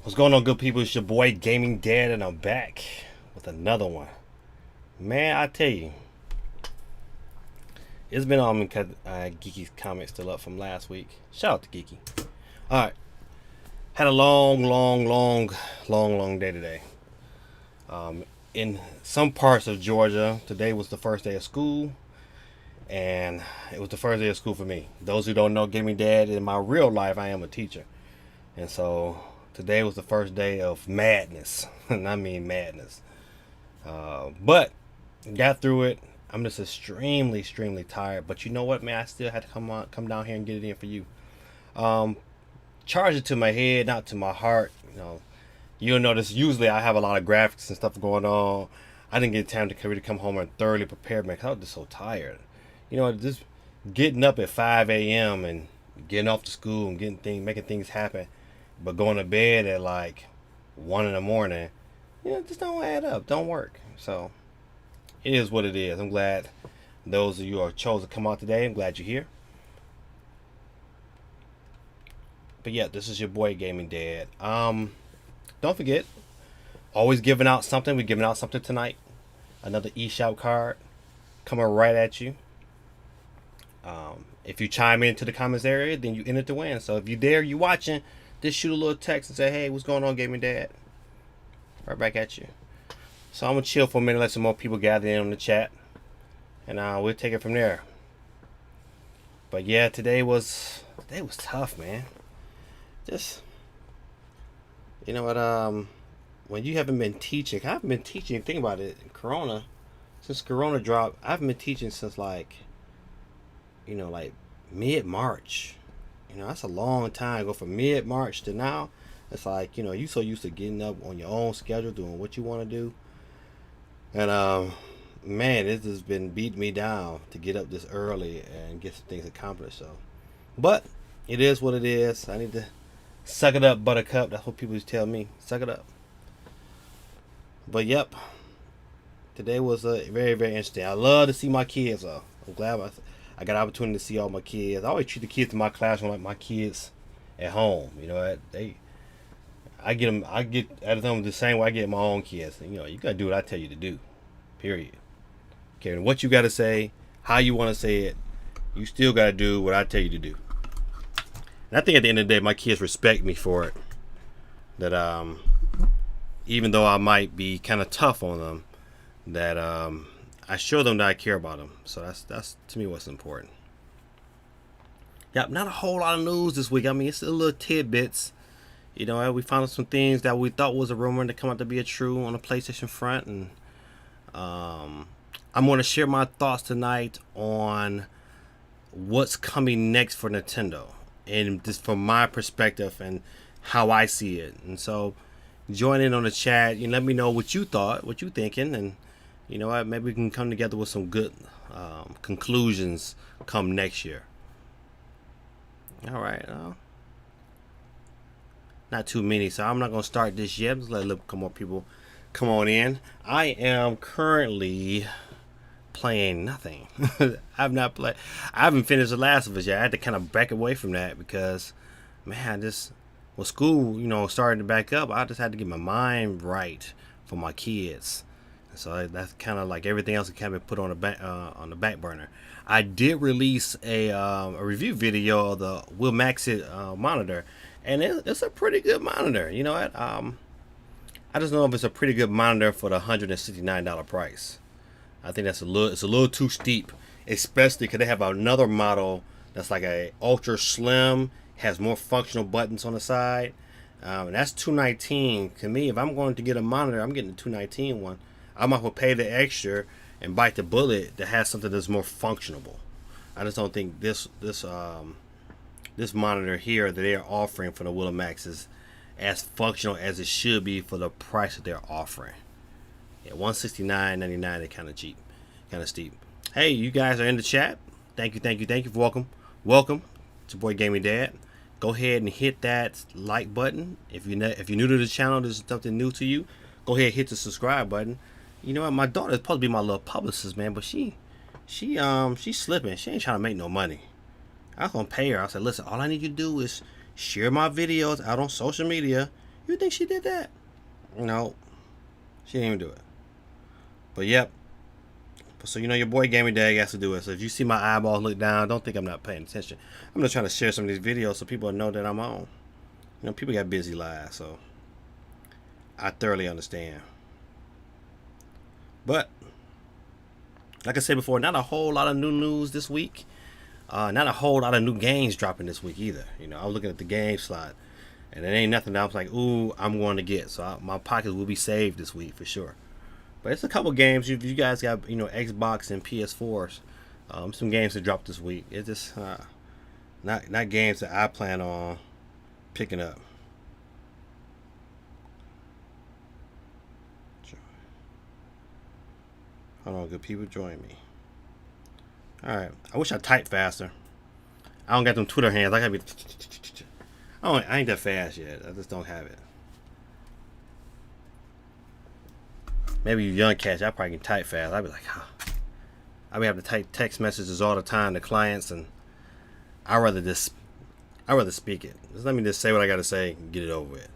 What's going on, good people? It's your boy Gaming Dad, and I'm back with another one. Man, I tell you, it's been on because Geeky's comment still up from last week. Shout out to Geeky. All right, had a long day today. In some parts of Georgia, today was the first day of school, and it was the first day of school for me. Those who don't know Gaming Dad, in my real life, I am a teacher, and so today was the first day of madness, and I mean madness. But got through it. I'm just extremely tired. But you know what, man? I still had to come down here and get it in for you. Um, Charge it to my head, not to my heart. You'll notice usually I have a lot of graphics and stuff going on. I didn't get time to really come home and thoroughly prepare, man, 'cause I was just so tired. Just getting up at 5 a.m. and getting off to school and making things happen, but going to bed at like 1 in the morning, just don't add up, don't work. So it is what it is. I'm glad those of you who are chosen to come out today. I'm glad you're here. But yeah, this is your boy Gaming Dad. Don't forget, always giving out something. We're giving out something tonight. Another eShop card coming right at you. If you chime into the comments area, then you enter to win. So if you're there, you watching, just shoot a little text and say, "Hey, what's going on, Gaming Dad?" Right back at you. So I'm gonna chill for a minute, let some more people gather in on the chat, and we'll take it from there. But yeah, today was tough, man. Just you know what? When you haven't been teaching, I haven't been teaching. Think about it. Since Corona dropped, I haven't been teaching since like mid-March. That's a long time. Go from mid-March to now. It's like, you so used to getting up on your own schedule, doing what you want to do. And, man, it has been beating me down to get up this early and get some things accomplished. So, but it is what it is. I need to suck it up, buttercup. That's what people used to tell me. Suck it up. But, yep. Today was very interesting. I love to see my kids. I'm glad I got an opportunity to see all my kids. I always treat the kids in my classroom like my kids at home. I get at them the same way I get my own kids. You gotta do what I tell you to do. Period. Okay, what you gotta say, how you want to say it, you still gotta do what I tell you to do. And I think at the end of the day, my kids respect me for it. That even though I might be kind of tough on them, that I show them that I care about them. So that's to me what's important. Yep, not a whole lot of news this week. I mean, it's a little tidbits. We found out some things that we thought was a rumor to come out to be a true on the PlayStation front, and I'm going to share my thoughts tonight on what's coming next for Nintendo, and just from my perspective and how I see it. And so, join in on the chat. Let me know what you thought, what you thinking, and maybe we can come together with some good conclusions come next year. All right. Not too many, so I'm not going to start this yet. Just let a couple more people come on in. I am currently playing nothing. I haven't finished The Last of Us yet. I had to kind of back away from that because, man, with school, starting to back up, I just had to get my mind right for my kids. So that's kind of like everything else that can be put on the back burner. I did release a review video of the Will Maxit monitor, and it's a pretty good monitor. You know what? I just know if it's a pretty good monitor for the $169 price. I think it's a little too steep, especially because they have another model that's like a ultra slim, has more functional buttons on the side, and that's $219. To me, if I'm going to get a monitor, I'm getting the $219 one. I might as well pay the extra and bite the bullet to have something that's more functional. I just don't think this monitor here that they're offering for the Willimax is as functional as it should be for the price that they're offering. Yeah, $169.99 is kind of cheap, kind of steep. Hey, you guys are in the chat. Thank you for welcome. It's your boy Gaming Dad. Go ahead and hit that like button. If you're new to the channel, this is something new to you. Go ahead and hit the subscribe button. You know what? My daughter is supposed to be my little publicist, man, but she's slipping. She ain't trying to make no money. I was gonna pay her. I said, listen, all I need you to do is share my videos out on social media You think she did that? No, she didn't even do it. But yep. So your boy Gaming Dag has to do it. So if you see my eyeballs look down, don't think I'm not paying attention. I'm just trying to share some of these videos so people know that I'm on. People got busy lives, so I thoroughly understand. But like I said before, not a whole lot of new news this week. Not a whole lot of new games dropping this week either. I was looking at the game slot, and there ain't nothing that I was like, ooh, I'm going to get. So my pockets will be saved this week for sure. But it's a couple games. If you guys got Xbox and PS4s, some games that dropped this week. It's just not games that I plan on picking up. Hold on, good people, join me. All right. I wish I typed faster. I don't got them Twitter hands. I gotta be. I ain't that fast yet. I just don't have it. Maybe you young cats, I probably can type fast. I'd be like, huh. I be having to type text messages all the time to clients, and I'd rather speak it. Just let me just say what I gotta say and get it over with.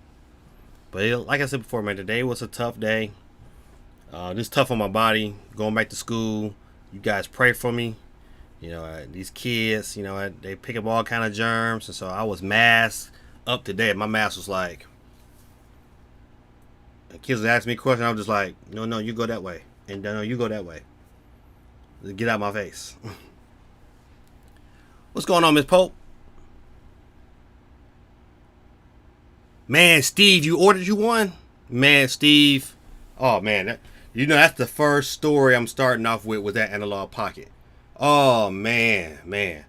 But like I said before, man, today was a tough day. Just tough on my body. Going back to school. You guys pray for me. These kids, they pick up all kind of germs, and so I was masked up to date. My mask was like. Kids would ask me a question, I was just like, no, you go that way. And no, you go that way. Get out of my face. What's going on, Miss Pope? Man, Steve, you ordered you one? Man, Steve. Oh, man. That's the first story I'm starting off with that analog pocket. Oh, man.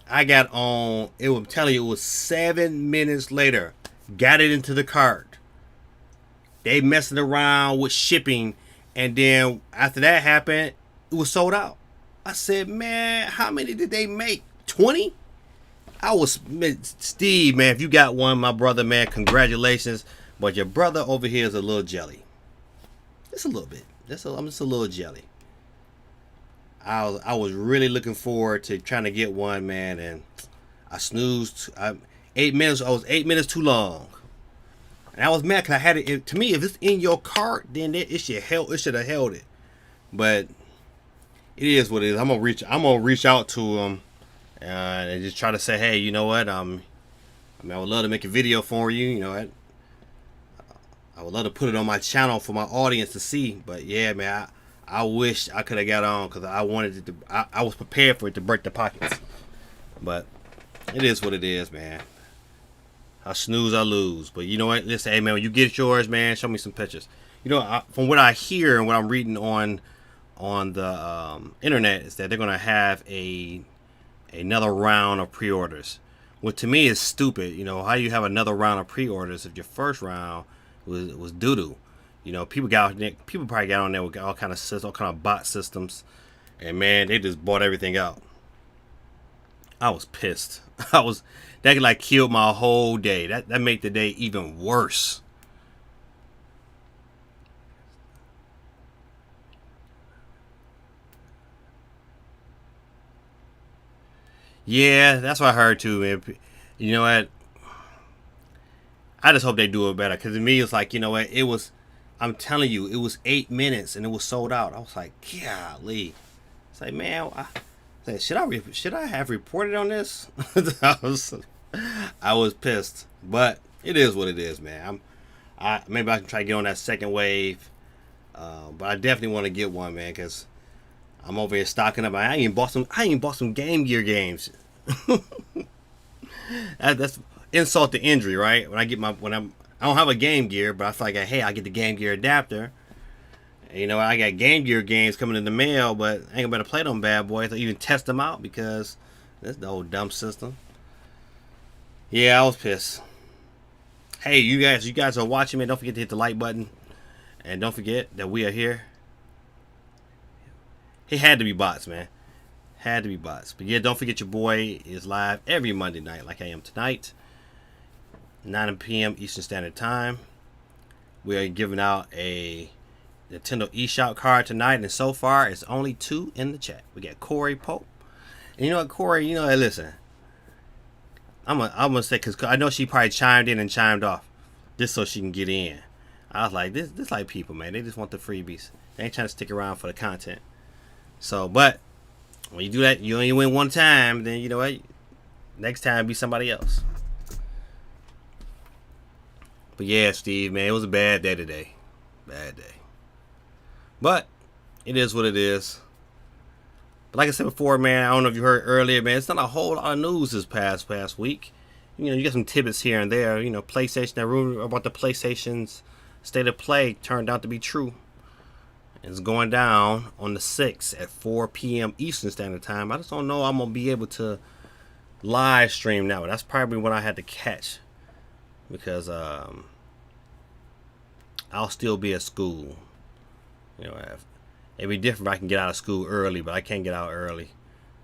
I got on, I'm telling you, it was 7 minutes later. Got it into the cart. They messing around with shipping, and then after that happened, it was sold out. I said, man, how many did they make? 20? Steve, man, if you got one, my brother, man, congratulations. But your brother over here is a little jelly. Just a little bit. I'm just a little jelly. I was really looking forward to trying to get one, man, and I snoozed. 8 minutes. I was 8 minutes too long. And I was mad because I had it. To me, if it's in your cart, then it should have held it. But it is what it is. I'm gonna reach out to them and just try to say, hey, you know what? I would love to make a video for you. I would love to put it on my channel for my audience to see. But yeah, man, I wish I could have got on because I wanted it to. I was prepared for it to break the pockets. But it is what it is, man. I snooze, I lose. But you know what? Listen, hey, man, when you get yours, man, show me some pictures. From what I hear and what I'm reading on the internet is that they're going to have another round of pre-orders. What to me is stupid. How do you have another round of pre-orders if your first round was doo-doo? People probably got on there with all kind of bot systems. And, man, they just bought everything out. I was pissed. That killed my whole day. That made the day even worse. Yeah, that's what I heard too, man. You know what? I just hope they do it better. Because to me, it's like, I'm telling you, it was 8 minutes and it was sold out. I was like, golly. It's like, man, should I have reported on this? I was pissed, but it is what it is, man. Maybe I can try to get on that second wave, but I definitely want to get one, man, because I'm over here stocking up. I ain't bought some Game Gear games. That's insult to injury, right? I don't have a Game Gear, but I feel like, hey, I get the Game Gear adapter. I got Game Gear games coming in the mail, but I ain't gonna better play them bad boys or even test them out because that's the old dumb system. Yeah, I was pissed. Hey, you guys are watching me. Don't forget to hit the like button, and don't forget that we are here. It had to be bots, man. Had to be bots. But yeah, don't forget your boy is live every Monday night, like I am tonight, 9 p.m. Eastern Standard Time. We are giving out a Nintendo eShop card tonight, and so far it's only 2 in the chat. We got Corey Pope, and you know what, Corey? Listen, I'm gonna say because I know she probably chimed in and chimed off. just so she can get in. I was like, this like people, man. They just want the freebies. They ain't trying to stick around for the content. So, but when you do that, you only win one time. Then you know what? Next time, be somebody else. But yeah, Steve, man, it was a bad day today. Bad day. But it is what it is. But like I said before, man, I don't know if you heard earlier, man, it's not a whole lot of news this past week. You know, you got some tidbits here and there. You know, PlayStation, that rumor about the PlayStation's state of play turned out to be true. It's going down on the 6th at 4 p.m. Eastern Standard Time. I just don't know I'm going to be able to live stream now. That's probably what I had to catch. Because I'll still be at school. You know, it'd be different if I can get out of school early, but I can't get out early.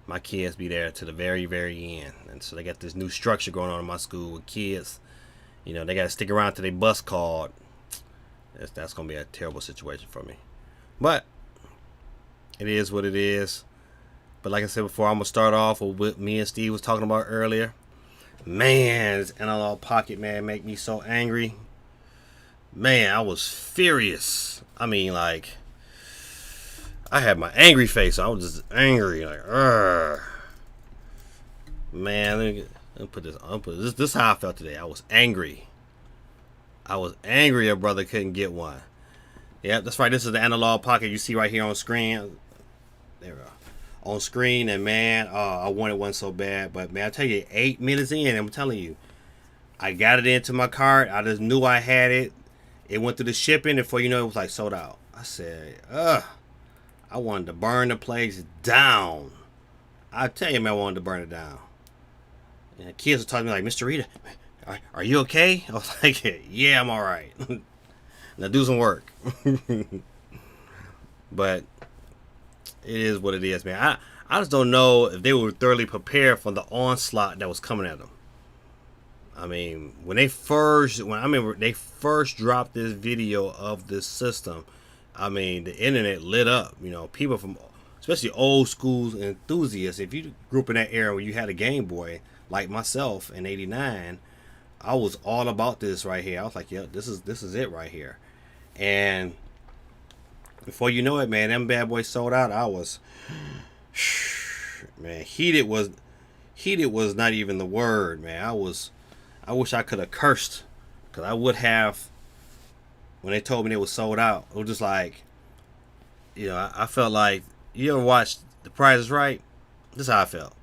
My kids be there to the very, very end. And so they got this new structure going on in my school with kids. You know, they got to stick around till they bus card. That's going to be a terrible situation for me. But it is what it is. But like I said before, I'm going to start off with what me and Steve was talking about earlier. Man, this analog pocket, man, make me so angry. Man, I was furious. I mean, like, I had my angry face. I was just angry, like, Urgh. Man, let me put this. This is how I felt today. I was angry. I was angry a brother couldn't get one. Yeah, that's right. This is the analog pocket you see right here on screen. There we go. On screen, and man, I wanted one so bad. But man, I tell you, 8 minutes in, I'm telling you, I got it into my cart. I just knew I had it. It went through the shipping, and before you know, it was like sold out. I said, I wanted to burn the place down. I tell you, man, I wanted to burn it down. And the kids were talking to me like, Mr. Rita, are you okay? I was like, yeah, I'm all right. Now do some work. But it is what it is, man. I just don't know if they were thoroughly prepared for the onslaught that was coming at them. I mean, when they first dropped this video of this system, I mean, the internet lit up. You know, people from, especially old school enthusiasts, if you grew up in that era where you had a Game Boy, like myself in '89, I was all about this right here. I was like, yeah, this is it right here. And before you know it, man, them bad boys sold out. I was, man, heated was not even the word, man. I wish I could have cursed, because I would have, when they told me they was sold out. It was just like, you know, I felt like, you ever watched The Price is Right? This is how I felt.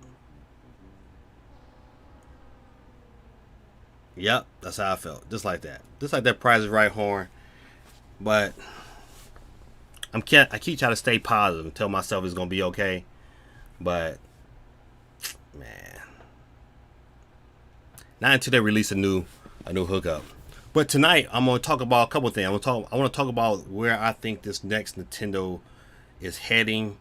Yep, that's how I felt. Just like that. Just like that Price is Right horn. But I keep trying to stay positive and tell myself it's going to be okay. But, man, not until they release a new hookup. But tonight I'm going to talk about a couple things. I want to talk about where I think this next Nintendo is heading.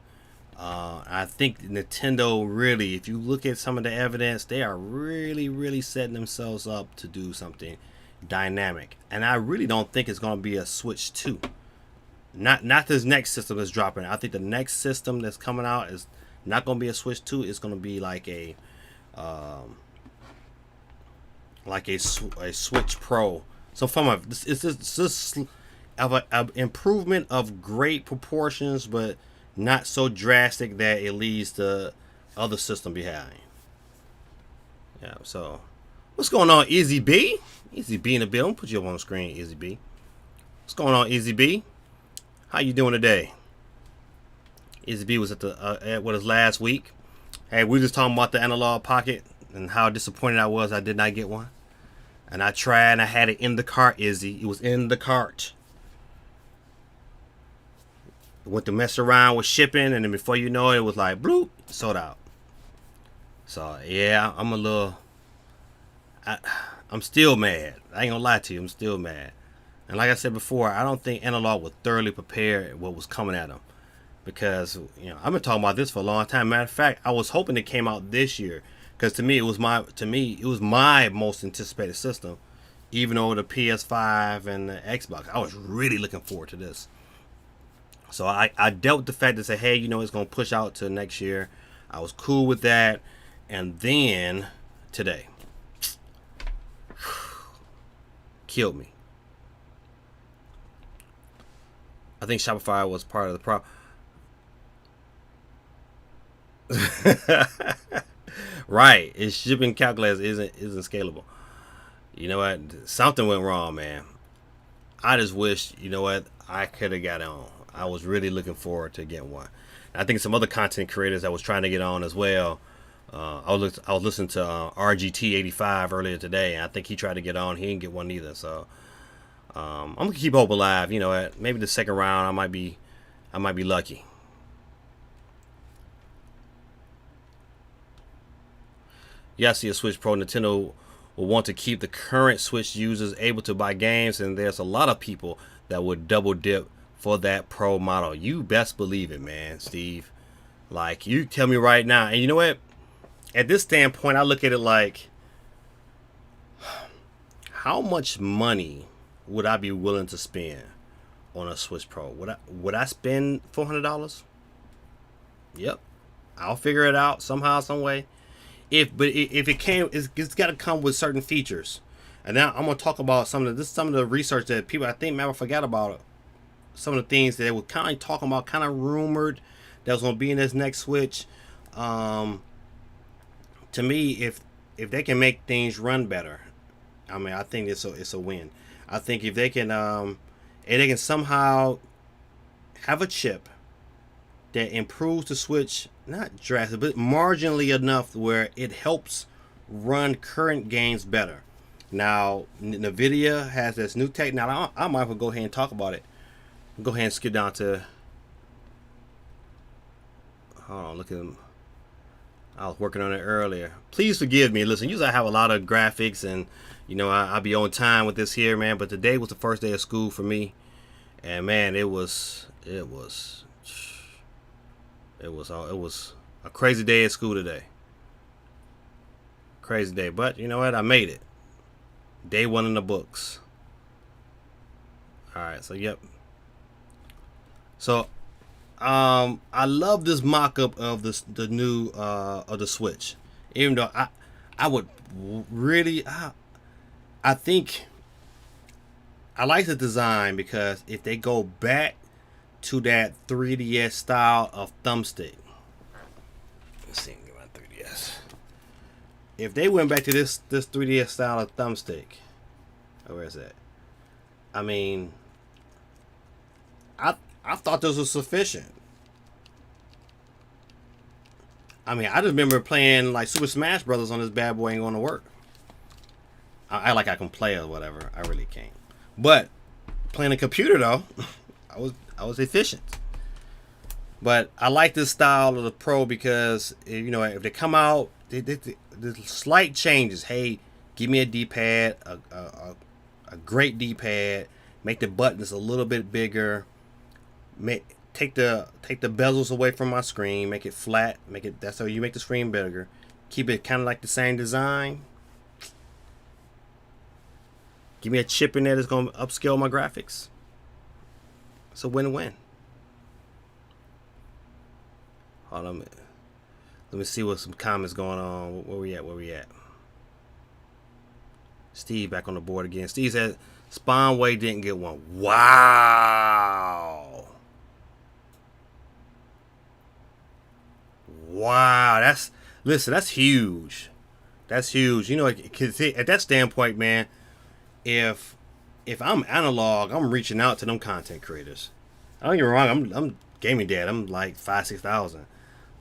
I think Nintendo really, if you look at some of the evidence, they are really, really setting themselves up to do something dynamic. And I really don't think it's going to be a Switch 2. Not this next system that's dropping. I think the next system that's coming out is not going to be a Switch 2. It's going to be like a Switch Pro. So from it's just of an improvement of great proportions, but not so drastic that it leaves the other system behind. Yeah. So what's going on, Easy B? Easy B in the building. Put you up on the screen, Easy B. What's going on, Easy B? How you doing today? Easy B was at what is last week. Hey, we were just talking about the analog pocket and how disappointed I was I did not get one. And I tried and I had it in the cart, Izzy. It was in the cart. Went to mess around with shipping, and then before you know it, it was like bloop, sold out. So yeah, I'm still mad. I ain't gonna lie to you, I'm still mad. And like I said before, I don't think Analog was thoroughly prepared what was coming at them, because you know I've been talking about this for a long time. Matter of fact, I was hoping it came out this year, because to me it was my most anticipated system, even over the PS5 and the Xbox. I was really looking forward to this. So I dealt with the fact that say, hey, you know, it's going to push out to next year. I was cool with that. And then today, killed me. I think Shopify was part of the problem. Right, its shipping calculator isn't scalable. You know what? Something went wrong, man. I just wish, you know what, I could have got on. I was really looking forward to getting one. I think some other content creators that was trying to get on as well. I was listening to RGT85 earlier today, and I think he tried to get on. He didn't get one either. So I'm gonna keep hope alive. You know, maybe the second round I might be lucky. Yeah, I see a Switch Pro. Nintendo will want to keep the current Switch users able to buy games, and there's a lot of people that would double dip for that Pro model. You best believe it, man, Steve. Like, you tell me right now. And you know what? At this standpoint, I look at it like, how much money would I be willing to spend on a Switch Pro? Would I spend $400? Yep. I'll figure it out somehow, some way. If it came, it's got to come with certain features. And now I'm gonna talk about some of the research that people, I think, maybe forgot about. Some of the things that they were kind of talking about, kind of rumored that was gonna be in this next Switch. To me, if they can make things run better, I mean, I think it's a win. I think if they can somehow have a chip that improves the Switch, not drastically, but marginally enough where it helps run current games better. Now, NVIDIA has this new tech. Now, I might as well go ahead and talk about it. Go ahead and skip down to. Hold on, look at them. I was working on it earlier. Please forgive me. Listen, usually I have a lot of graphics, and you know I'll be on time with this here, man. But today was the first day of school for me, and man, it was a crazy day at school today. Crazy day, but you know what? I made it. Day one in the books. All right, so yep. So, I love this mock-up of the new of the Switch. Even though I would really I think I like the design, because if they go back to that 3DS style of thumbstick, let's see, get my 3DS. If they went back to this 3DS style of thumbstick, where is that? I mean, I thought this was sufficient. I mean, I just remember playing like Super Smash Brothers on this bad boy. Ain't going to work. I like I can play or whatever. I really can't. But playing a computer though, I was efficient. But I like this style of the Pro because, you know, if they come out, the slight changes. Hey, give me a D-pad, a great D-pad. Make the buttons a little bit bigger. Take the bezels away from my screen. Make it flat. That's how you make the screen bigger. Keep it kind of like the same design. Give me a chip in there that's gonna upscale my graphics. It's a win-win. Hold on a minute. Let me see what some comments going on. Where we at? Steve back on the board again. Steve said Spawnway didn't get one. Wow. That's huge. That's huge. You know, cause at that standpoint, man, if I'm analog, I'm reaching out to them content creators. I don't get me wrong. I'm gaming dad. I'm like 5,000-6,000.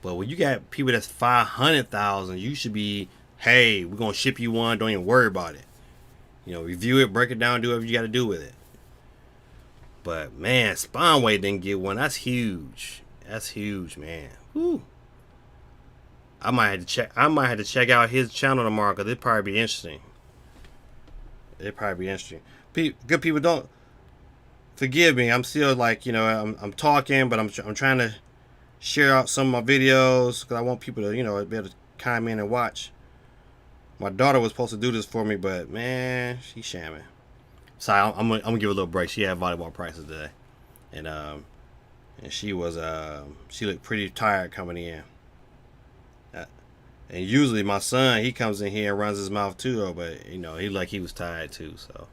But when you got people that's 500,000, you should be, hey, we're gonna ship you one. Don't even worry about it. You know, review it, break it down, do whatever you got to do with it. But man, Spawnway didn't get one. That's huge. That's huge, man. Whew. I might have to check out his channel tomorrow, because it'd probably be interesting. Good people, don't forgive me. I'm still like, you know, I'm talking, but I'm trying to share out some of my videos, because I want people to, you know, be able to come in and watch. My daughter was supposed to do this for me, but man, she's shamming. So I'm gonna give her a little break. She had volleyball practice today, and she looked pretty tired coming in. And usually my son, he comes in here and runs his mouth too, though, but you know, he was tired too. So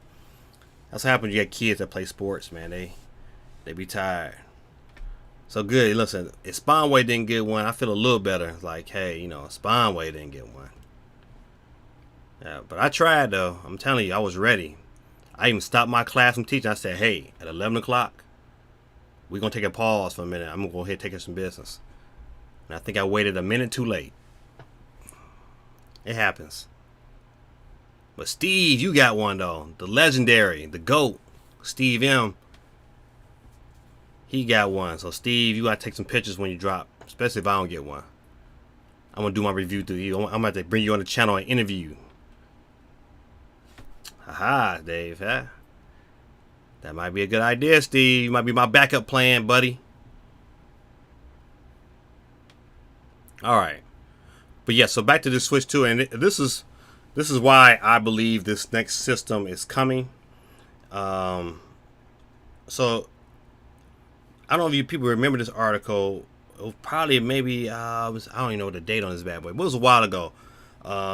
that's what happens. You got kids that play sports, man. They be tired. So good. Listen, if Spawnway didn't get one, I feel a little better. It's like, hey, you know, Spawnway didn't get one. Yeah, but I tried though. I'm telling you, I was ready. I even stopped my class from teaching. I said, hey, at 11 o'clock, we're going to take a pause for a minute. I'm going to go ahead and take care of some business. And I think I waited a minute too late. It happens. But Steve, you got one though. The legendary, the GOAT, Steve M. He got one. So Steve, you got to take some pictures when you drop. Especially if I don't get one. I'm going to do my review through you. I'm going to have to bring you on the channel and interview you. Haha, Dave, huh? That might be a good idea, Steve. You might be my backup plan, buddy. All right. But yeah, so back to the Switch 2, and this is why I believe this next system is coming. So I don't know if you people remember this article. It was probably maybe I don't even know the date on this bad boy, but it was a while ago.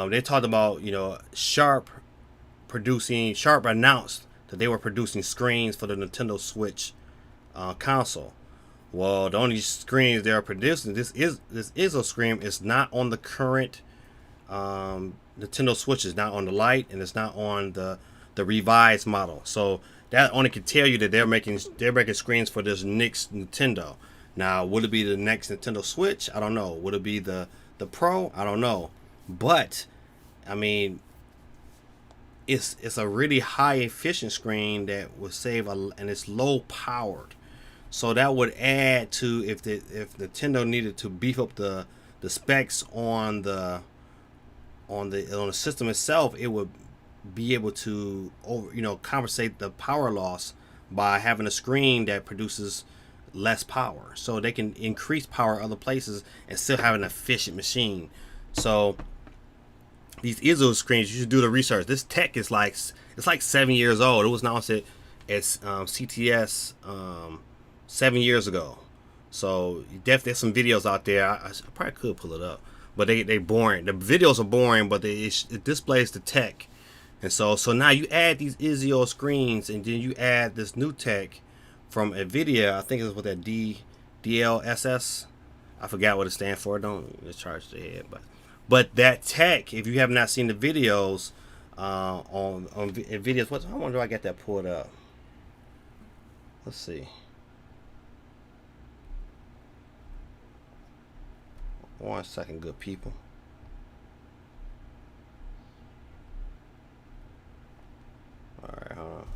They talked about, you know, Sharp announced that they were producing screens for the Nintendo Switch console. Well, the only screens they are producing, this is a screen. It's not on the current Nintendo Switch. It's not on the Lite, and it's not on the revised model. So that only can tell you that they're making screens for this next Nintendo. Now, would it be the next Nintendo Switch? I don't know. Would it be the Pro? I don't know. But I mean, it's a really high efficient screen that will save and it's low powered. So that would add to if Nintendo needed to beef up the specs on the system itself, it would be able to compensate the power loss by having a screen that produces less power. So they can increase power other places and still have an efficient machine. So these ISO screens, you should do the research. This tech is like 7 years old. It was announced at CTS 7 years ago. So definitely there's some videos out there. I probably could pull it up, but they boring. The videos are boring, but it displays the tech. And so now you add these ISO screens, and then you add this new tech from NVIDIA. I think it's with that DLSS. I forgot what it stands for. Don't just charge the head, but that tech, if you have not seen the videos on NVIDIA's, I wonder if I got that pulled up. Let's see. One second, good people. All right, hold on.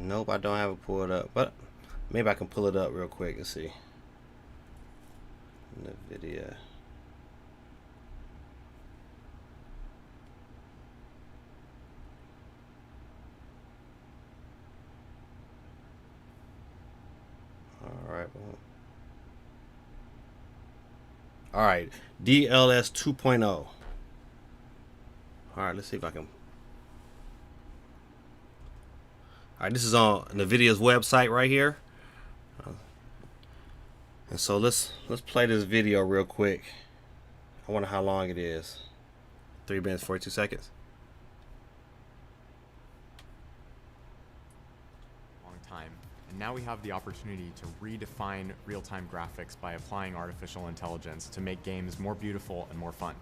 Nope, I don't have it pulled up, but maybe I can pull it up real quick and see. NVIDIA. All right, DLS 2.0. All right, let's see if I can. All right, this is on NVIDIA's website right here. And so let's play this video real quick. I wonder how long it is. 3 minutes 42 seconds. Time. And now we have the opportunity to redefine real-time graphics by applying artificial intelligence to make games more beautiful and more fun.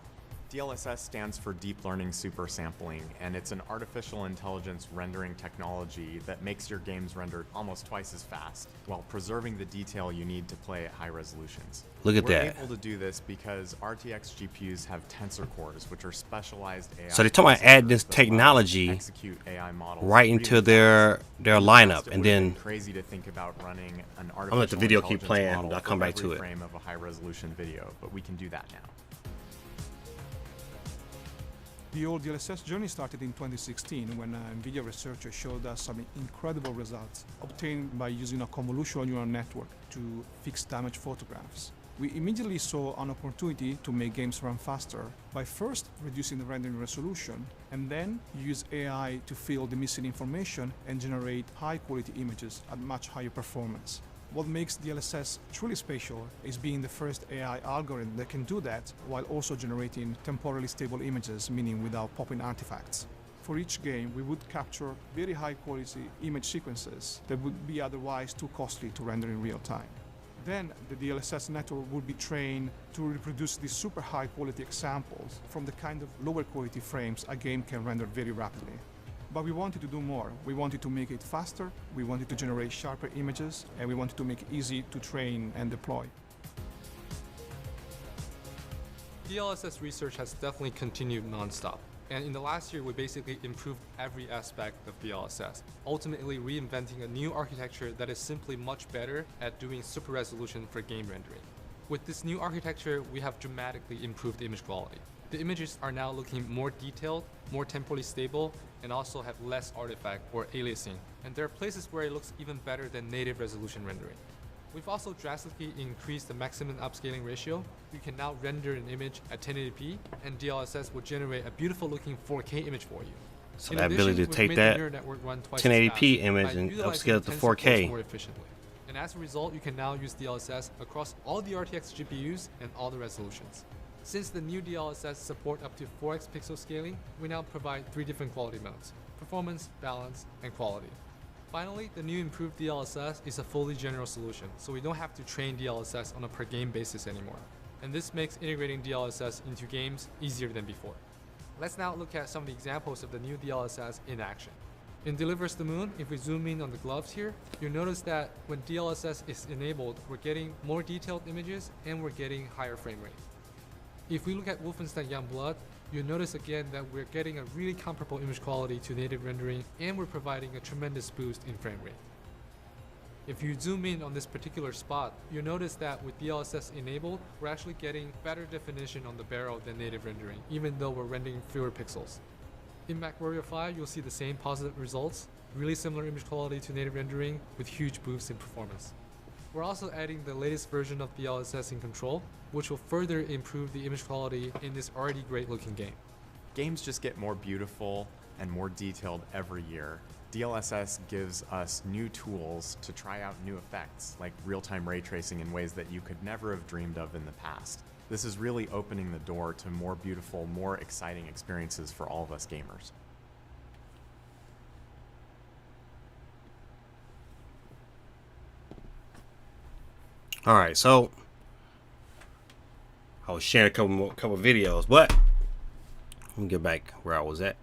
DLSS stands for Deep Learning Super Sampling, and it's an artificial intelligence rendering technology that makes your games render almost twice as fast while preserving the detail you need to play at high resolutions. Look at that. We're able to do this because RTX GPUs have tensor cores, which are specialized AI. So they're talking about adding this technology right into their lineup, and then crazy to think about running an I'm gonna let the video keep playing. I'll come back to it. Frame of a high-resolution video, but we can do that now. The old DLSS journey started in 2016 when NVIDIA researchers showed us some incredible results obtained by using a convolutional neural network to fix damaged photographs. We immediately saw an opportunity to make games run faster by first reducing the rendering resolution and then use AI to fill the missing information and generate high-quality images at much higher performance. What makes DLSS truly special is being the first AI algorithm that can do that while also generating temporally stable images, meaning without popping artifacts. For each game, we would capture very high quality image sequences that would be otherwise too costly to render in real time. Then the DLSS network would be trained to reproduce these super high quality examples from the kind of lower quality frames a game can render very rapidly. But we wanted to do more. We wanted to make it faster, we wanted to generate sharper images, and we wanted to make it easy to train and deploy. DLSS research has definitely continued non-stop. And in the last year, we basically improved every aspect of DLSS, ultimately reinventing a new architecture that is simply much better at doing super resolution for game rendering. With this new architecture, we have dramatically improved image quality. The images are now looking more detailed, more temporally stable, and also have less artifact or aliasing. And there are places where it looks even better than native resolution rendering. We've also drastically increased the maximum upscaling ratio. You can now render an image at 1080p, and DLSS will generate a beautiful looking 4K image for you. So that ability to take that 1080p image and upscale it to 4K. More efficiently. And as a result, you can now use DLSS across all the RTX GPUs and all the resolutions. Since the new DLSS support up to 4x pixel scaling, we now provide 3 different quality modes: performance, balance, and quality. Finally, the new improved DLSS is a fully general solution, so we don't have to train DLSS on a per game basis anymore. And this makes integrating DLSS into games easier than before. Let's now look at some of the examples of the new DLSS in action. In Delivers the Moon, if we zoom in on the gloves here, you'll notice that when DLSS is enabled, we're getting more detailed images and we're getting higher frame rate. If we look at Wolfenstein Youngblood, you'll notice again that we're getting a really comparable image quality to native rendering, and we're providing a tremendous boost in frame rate. If you zoom in on this particular spot, you'll notice that with DLSS enabled, we're actually getting better definition on the barrel than native rendering, even though we're rendering fewer pixels. In MechWarrior 5, you'll see the same positive results, really similar image quality to native rendering with huge boosts in performance. We're also adding the latest version of DLSS in Control, which will further improve the image quality in this already great looking game. Games just get more beautiful and more detailed every year. DLSS gives us new tools to try out new effects, like real-time ray tracing in ways that you could never have dreamed of in the past. This is really opening the door to more beautiful, more exciting experiences for all of us gamers. All right, so I was sharing a couple videos, but let me get back where I was at.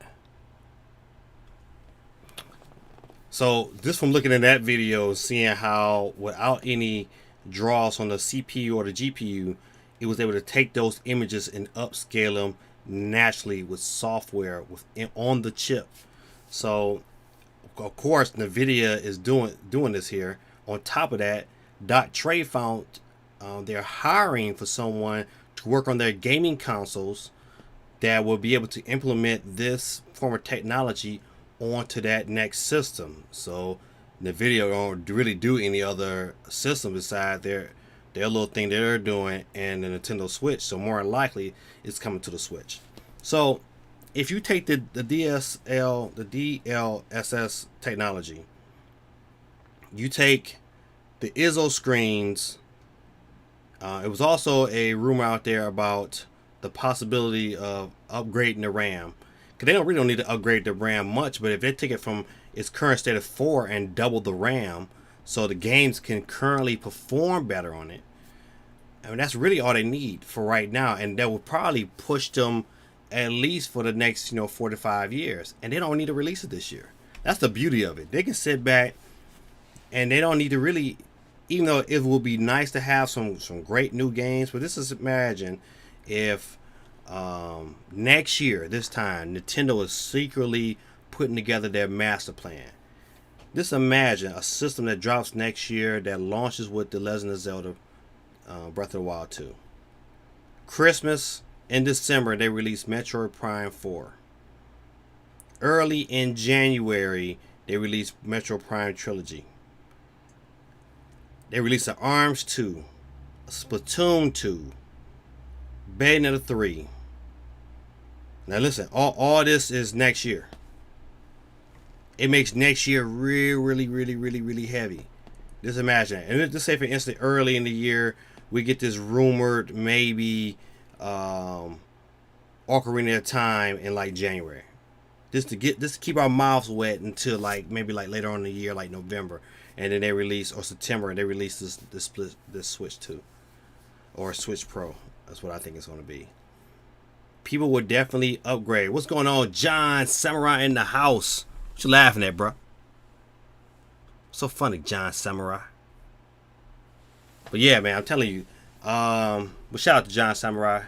So just from looking at that video, seeing how without any draws on the CPU or the GPU, it was able to take those images and upscale them naturally with software on the chip. So of course NVIDIA is doing this here. On top of that, Trey found they're hiring for someone to work on their gaming consoles that will be able to implement this form of technology onto that next system. So NVIDIA don't really do any other system besides their little thing they're doing and the Nintendo Switch. So more than likely it's coming to the Switch. So if you take the DLSS technology, you take the ISO screens. It was also a rumor out there about the possibility of upgrading the RAM, because they don't need to upgrade the RAM much, but if they take it from its current state of 4 and double the RAM so the games can currently perform better on it, I mean, that's really all they need for right now, and that will probably push them at least for the next 4 to 5 years, and they don't need to release it this year. That's the beauty of it. They can sit back and they don't need to really, even though it will be nice to have some great new games, but this is, imagine if next year, this time, Nintendo is secretly putting together their master plan. Just imagine a system that drops next year that launches with The Legend of Zelda Breath of the Wild 2. Christmas in December, they release Metroid Prime 4. Early in January, they release Metroid Prime Trilogy. They release an ARMS 2, a Splatoon 2, Bayonetta 3. Now listen, all this is next year. It makes next year really heavy. Just imagine, and just say for instance, early in the year, we get this rumored maybe Ocarina of Time in like January, just to keep our mouths wet until like maybe like later on in the year, like November, and then they release, or September, and they release this Switch 2 or Switch Pro. That's what I think it's going to be. People would definitely upgrade. What's going on, John Samurai in the house? What you laughing at, bro? So funny, John Samurai. But yeah, man, I'm telling you. But shout out to John Samurai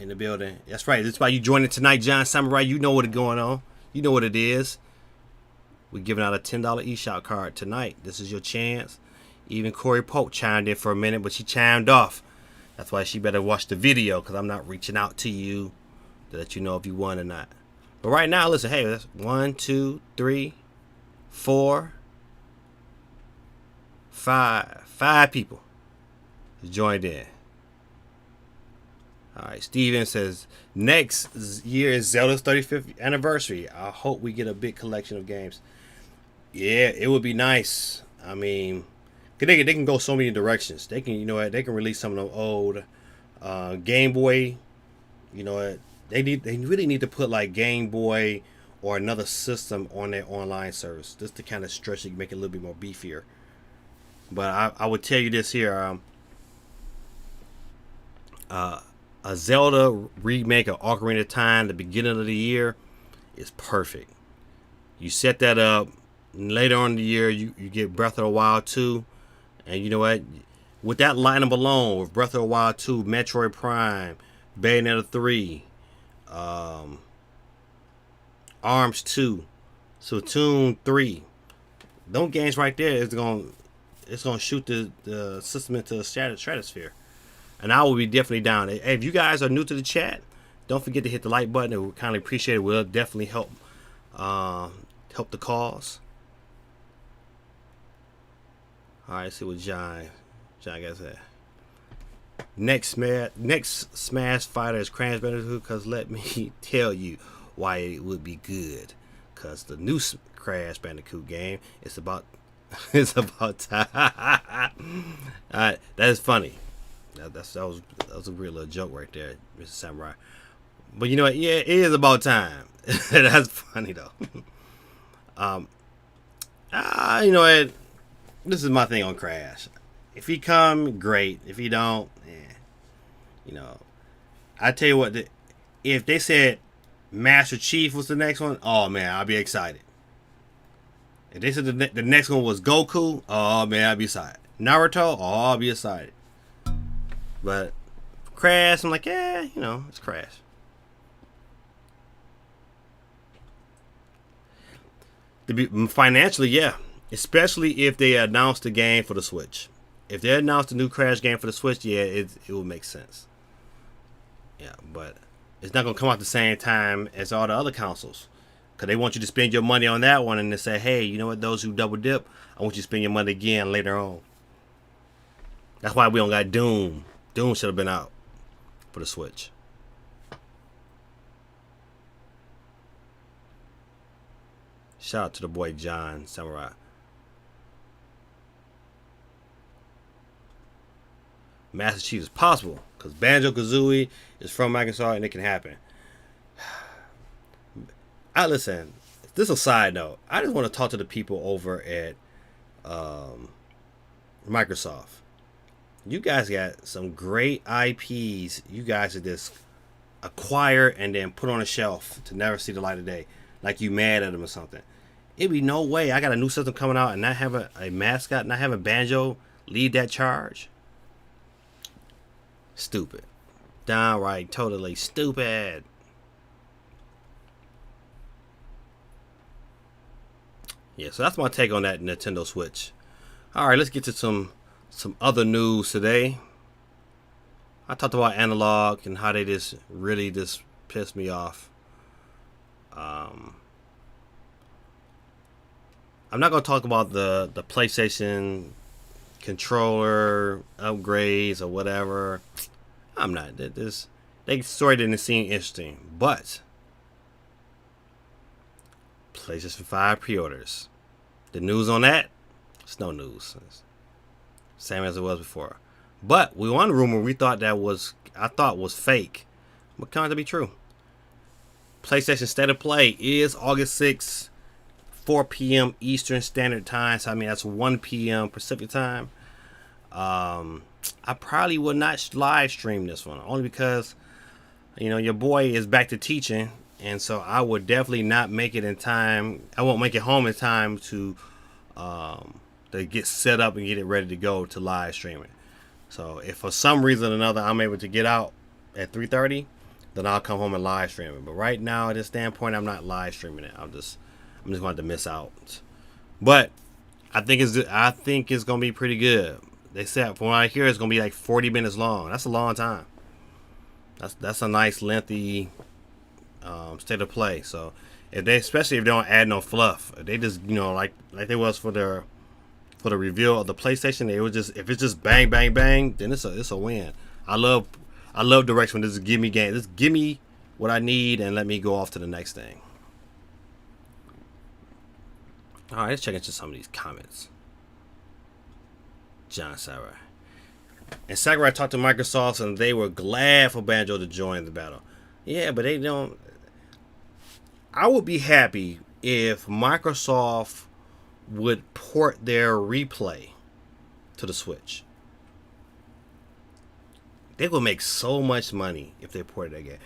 in the building. That's right. That's why you joining tonight, John Samurai. You know what's going on. You know what it is. We're giving out a $10 eShop card tonight. This is your chance. Even Corey Polk chimed in for a minute, but she chimed off. That's why she better watch the video, because I'm not reaching out to you to let you know if you won or not. But right now, listen, hey, that's 1, 2, 3, 4, 5. 5 people joined in. All right, Steven says, next year is Zelda's 35th anniversary. I hope we get a big collection of games. Yeah, it would be nice. I mean, they can go so many directions. They can, you know what, they can release some of the old Game Boy. You know what, they really need to put like Game Boy or another system on their online service, just to kind of stretch it, make it a little bit more beefier. But I would tell you this here, a Zelda remake of Ocarina of Time, the beginning of the year, is perfect. You set that up, and later on in the year, you get Breath of the Wild 2, and you know what? With that lineup alone, with Breath of the Wild 2, Metroid Prime, Bayonetta 3, ARMS 2, Splatoon 3, those games right there is gonna shoot the system into the stratosphere. And I will be definitely down. Hey, if you guys are new to the chat, don't forget to hit the like button. It would kindly appreciate it. We'll definitely help the cause. All right, let's see what John got to say. Next Smash Fighter is Crash Bandicoot, because let me tell you why it would be good. Because the new Crash Bandicoot game is about time. That is funny. That was a real little joke right there, Mr. Samurai. But you know what? Yeah, it is about time. That's funny though. You know what? This is my thing on Crash. If he come, great. If he don't, you know. I tell you what, if they said Master Chief was the next one, oh man, I'd be excited. If they said the next one was Goku, oh man, I'd be excited. Naruto, oh, I'll be excited. But Crash, I'm like, yeah, you know, it's Crash. Financially, yeah. Especially if they announce the game for the Switch. If they announce the new Crash game for the Switch, yeah, it will make sense. Yeah, but it's not going to come out the same time as all the other consoles. Because they want you to spend your money on that one and then say, hey, you know what, those who double dip, I want you to spend your money again later on. That's why we don't got Doom. Doom should have been out for the Switch. Shout out to the boy John Samurai. Master Chief is possible because Banjo-Kazooie is from Microsoft and it can happen. Listen, this is a side note. I just want to talk to the people over at Microsoft. You guys got some great IPs. You guys are just acquire and then put on a shelf to never see the light of day. Like you mad at them or something. It'd be no way I got a new system coming out and not have a mascot, not having Banjo lead that charge. Stupid. Downright totally stupid. Yeah, so that's my take on that Nintendo Switch. Alright, let's get to some other news today. I talked about Analog and how they just really just pissed me off. I'm not going to talk about the PlayStation controller upgrades or whatever. I'm not. They story didn't seem interesting. But PlayStation 5 pre-orders. The news on that, It's no news. It's same as it was before. But one rumor we thought I thought was fake, but kind to be true. PlayStation State of Play is August 6th, 4 p.m. Eastern Standard Time. So I mean that's 1 p.m. Pacific Time. I probably will not live stream this one, only because your boy is back to teaching, and so I would definitely not make it in time. I won't make it home in time to get set up and get it ready to go to live stream it. So if for some reason or another I'm able to get out at 3:30, then I'll come home and live stream it. But right now, at this standpoint, I'm not live streaming it. I'm just going to miss out. But I think it's gonna be pretty good. They said from what I hear, it's gonna be like 40 minutes long. That's a long time. That's a nice lengthy state of play. So especially if they don't add no fluff, if they just like they was for the reveal of the PlayStation, if it's just bang bang bang, then it's a win. I love direction when this give me game. Just give me what I need and let me go off to the next thing. All right, let's check into some of these comments. John Sakurai. And Sakurai talked to Microsoft and they were glad for Banjo to join the battle. Yeah, but they don't. I would be happy if Microsoft would port their replay to the Switch. They will make so much money if they ported that game.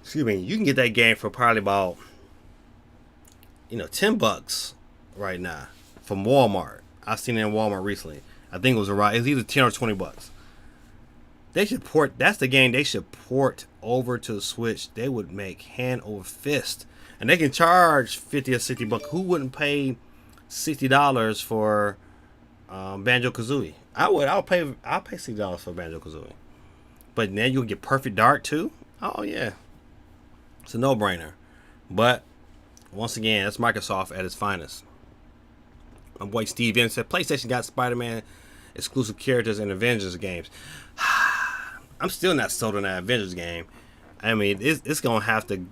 Excuse me, you can get that game for probably about $10 right now from Walmart. I've seen it in Walmart recently. I think it was either 10 or $20. They should port. That's the game they should port over to the Switch. They would make hand over fist, and they can charge $50 or $60. Who wouldn't pay $60 for Banjo Kazooie? I'll pay $60 for Banjo Kazooie. But then you'll get Perfect Dark too. Oh yeah, it's a no-brainer. But once again, that's Microsoft at its finest. My boy Steve M said PlayStation got Spider-Man exclusive characters in Avengers games. I'm still not sold on that Avengers game. I mean, it's gonna have to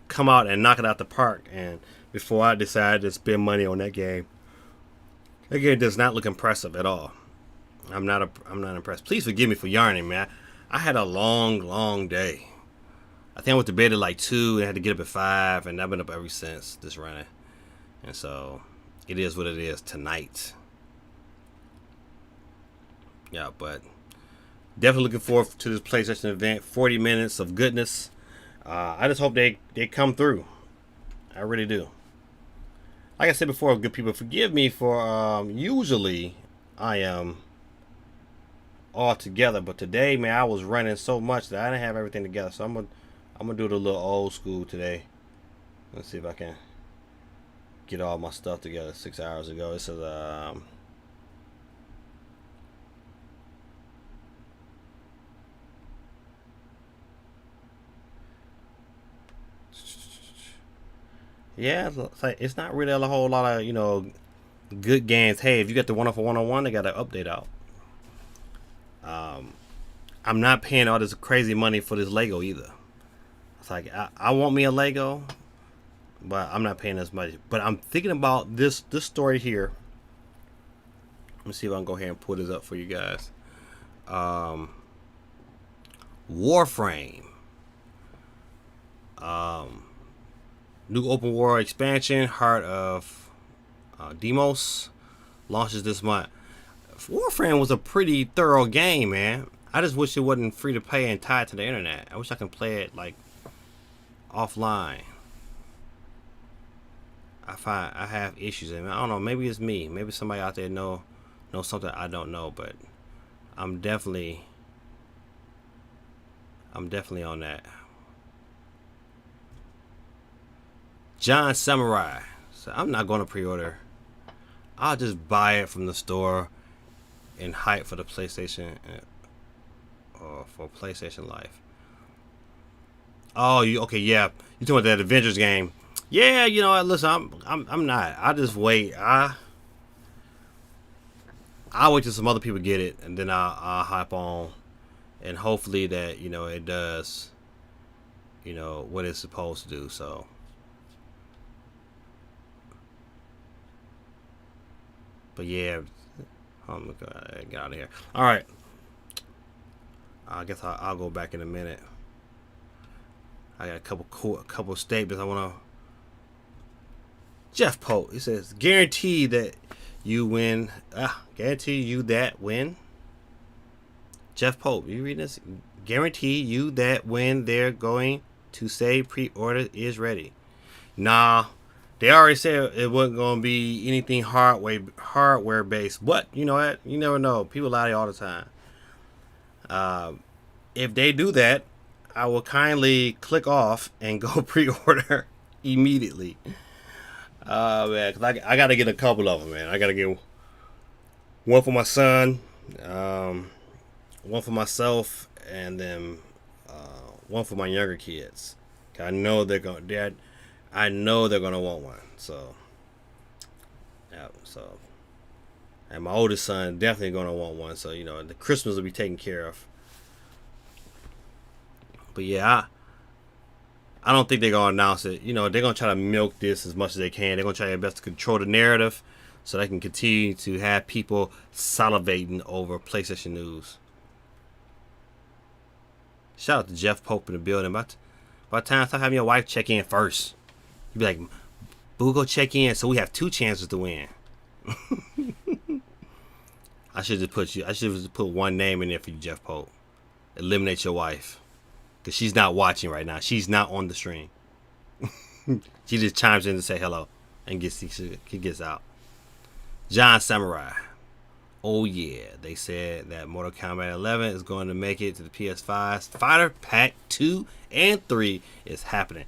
come out and knock it out the park, and before I decide to spend money on that game. That game does not look impressive at all. I'm not impressed. Please forgive me for yarning, man. I had a long day. I think I went to bed at like 2 and had to get up at 5, and I've been up ever since this running. And so it is what it is tonight. Yeah, but definitely looking forward to this PlayStation event. 40 minutes of goodness. I just hope they come through. I really do. Like I said before, good people, forgive me for usually I am all together, but today, man, I was running so much that I didn't have everything together. So I'm gonna do it a little old school today. Let's see if I can get all my stuff together. 6 hours ago, this is yeah, it's not really a whole lot of good games. Hey, if you get the 101, they got an update out. I'm not paying all this crazy money for this Lego either. It's like I want me a Lego, but I'm not paying as much. But I'm thinking about this story here. Let me see if I can go ahead and pull this up for you guys. Warframe. New open world expansion, Heart of Demos, launches this month. Warframe was a pretty thorough game, man. I just wish it wasn't free to play and tied to the internet. I wish I could play it like offline. I have issues. I don't know. Maybe it's me. Maybe somebody out there know something I don't know. But I'm definitely on that. John Samurai. So I'm not going to pre-order. I'll just buy it from the store and hype for the PlayStation or for PlayStation Life. Oh, okay, yeah. You talking about that Avengers game? Yeah, listen, I'm not. I just wait. I'll wait till some other people get it, and then I'll hype on, and hopefully that it does, what it's supposed to do. So. But yeah, I'm gonna get out of here. All right. I guess I'll go back in a minute. I got a couple statements I want to. Jeff Pope, he says, guarantee that you win. Guarantee you that win. Jeff Pope, you read this? Guarantee you that when they're going to say pre-order is ready. Nah, they already said it wasn't going to be anything hardware based. But you know what? You never know. People lie all the time. If they do that, I will kindly click off and go pre-order immediately. Man, 'cause I got to get a couple of them, man. I got to get one for my son, one for myself, and then one for my younger kids. I know they're gonna want one. So, yeah. So, and my oldest son definitely gonna want one. So the Christmas will be taken care of. But yeah, I don't think they're gonna announce it. They're gonna try to milk this as much as they can. They're gonna try their best to control the narrative, so they can continue to have people salivating over PlayStation news. Shout out to Jeff Pope in the building. By time, stop having your wife check in first. You be like, "Boo, go check in," so we have 2 chances to win. I should just put one name in there for you, Jeff Pope. Eliminate your wife. Because she's not watching right now. She's not on the stream. She just chimes in to say hello and gets out. John Samurai. Oh yeah, they said that Mortal Kombat 11 is going to make it to the PS5. Fighter Pack 2 and 3 is happening.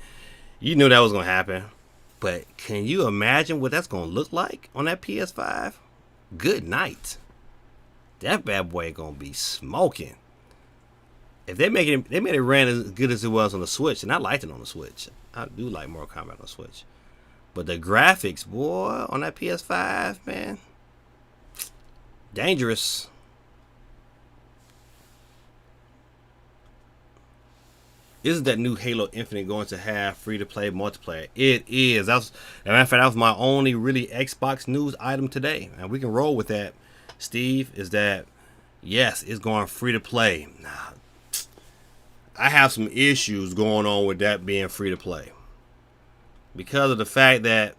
You knew that was going to happen. But can you imagine what that's going to look like on that PS5? Good night. That bad boy going to be smoking. If they made it ran as good as it was on the Switch, and I liked it on the Switch. I do like Mortal Kombat on the Switch. But the graphics, boy, on that PS5, man, dangerous. Isn't that new Halo Infinite going to have free-to-play multiplayer? It is. As a matter of fact, that was my only really Xbox news item today. And we can roll with that, Steve, is that, yes, it's going free-to-play. Nah, I have some issues going on with that being free to play because of the fact that,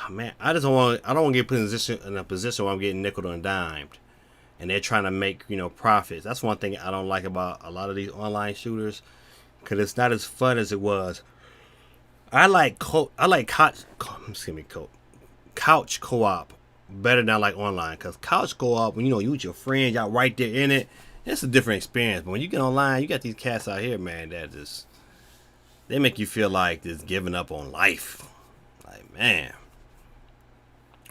man, I don't want to get put in a position where I'm getting nickel and dimed, and they're trying to make profits. That's one thing I don't like about a lot of these online shooters, because it's not as fun as it was. I like couch co-op better than I like online, because couch co-op, when you with your friends, y'all right there in it. It's a different experience. But when you get online, you got these cats out here, man, that they make you feel like just giving up on life. Like, man.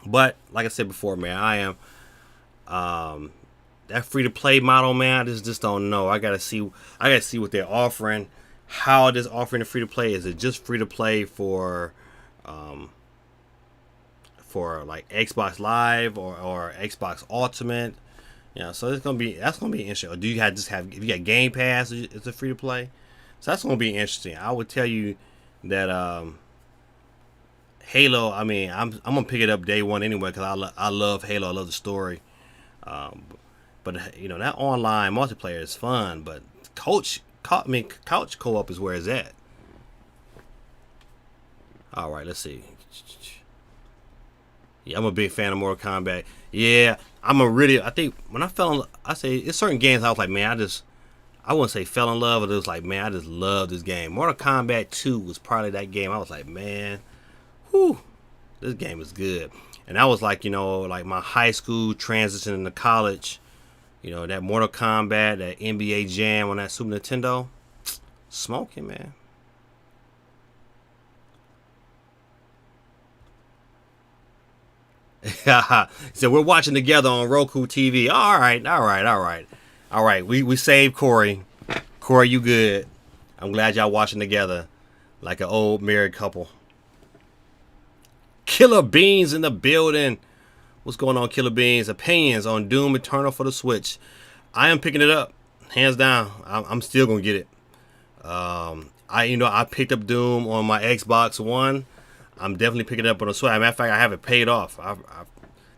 But like I said before, man, I am that free to play model, man. I just don't know. I gotta see what they're offering. How this offering the free to play. Is it just free to play for like Xbox Live or Xbox Ultimate? So that's gonna be interesting. Or do you if you got Game Pass? It's a free to play, so that's gonna be interesting. I would tell you that Halo. I mean, I'm gonna pick it up day one anyway because I love Halo. I love the story. But that online multiplayer is fun. But couch co-op is where it's at. All right, let's see. Yeah, I'm a big fan of Mortal Kombat. Yeah, I think when I say it's certain games I was like, man, I wouldn't say fell in love, but it was like, man, I just love this game. Mortal Kombat 2 was probably that game. I was like, man, whew, this game is good. And that was like, like my high school transition into college, that Mortal Kombat, that NBA Jam on that Super Nintendo, smoking, man. So we're watching together on Roku TV. All right. We saved Corey. Corey, you good? I'm glad y'all watching together like an old married couple. Killer Beans in the building. What's going on, Killer Beans? Opinions on Doom Eternal for the Switch. I am picking it up, hands down. I'm still gonna get it. I picked up Doom on my Xbox One. I'm definitely picking it up on the Switch. As a matter of fact, I have it paid off.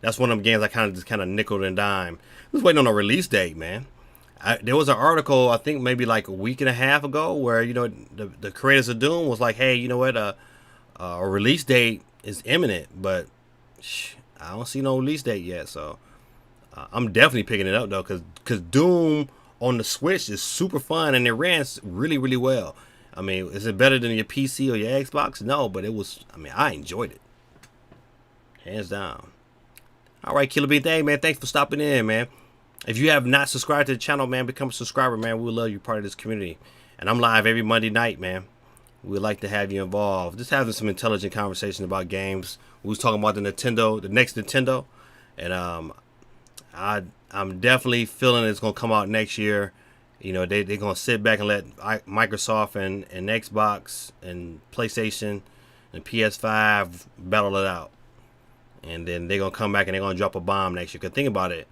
That's one of them games I kind of nickel and dime. I was waiting on a release date, man. There was an article, I think maybe like a week and a half ago, where the creators of Doom was like, hey, you know what, a release date is imminent, but I don't see no release date yet. So I'm definitely picking it up though, because Doom on the Switch is super fun and it ran really, really well. I mean, is it better than your PC or your Xbox? No, but it was. I mean, I enjoyed it, hands down. All right, Killer Bean, man, thanks for stopping in, man. If you have not subscribed to the channel, man, become a subscriber, man. We would love you part of this community. And I'm live every Monday night, man. We'd like to have you involved. Just having some intelligent conversation about games. We was talking about the next Nintendo. And I'm definitely feeling it's going to come out next year. You know, they're going to sit back and let Microsoft and Xbox and PlayStation and PS5 battle it out. And then they're going to come back and they're going to drop a bomb next year. Because think about it.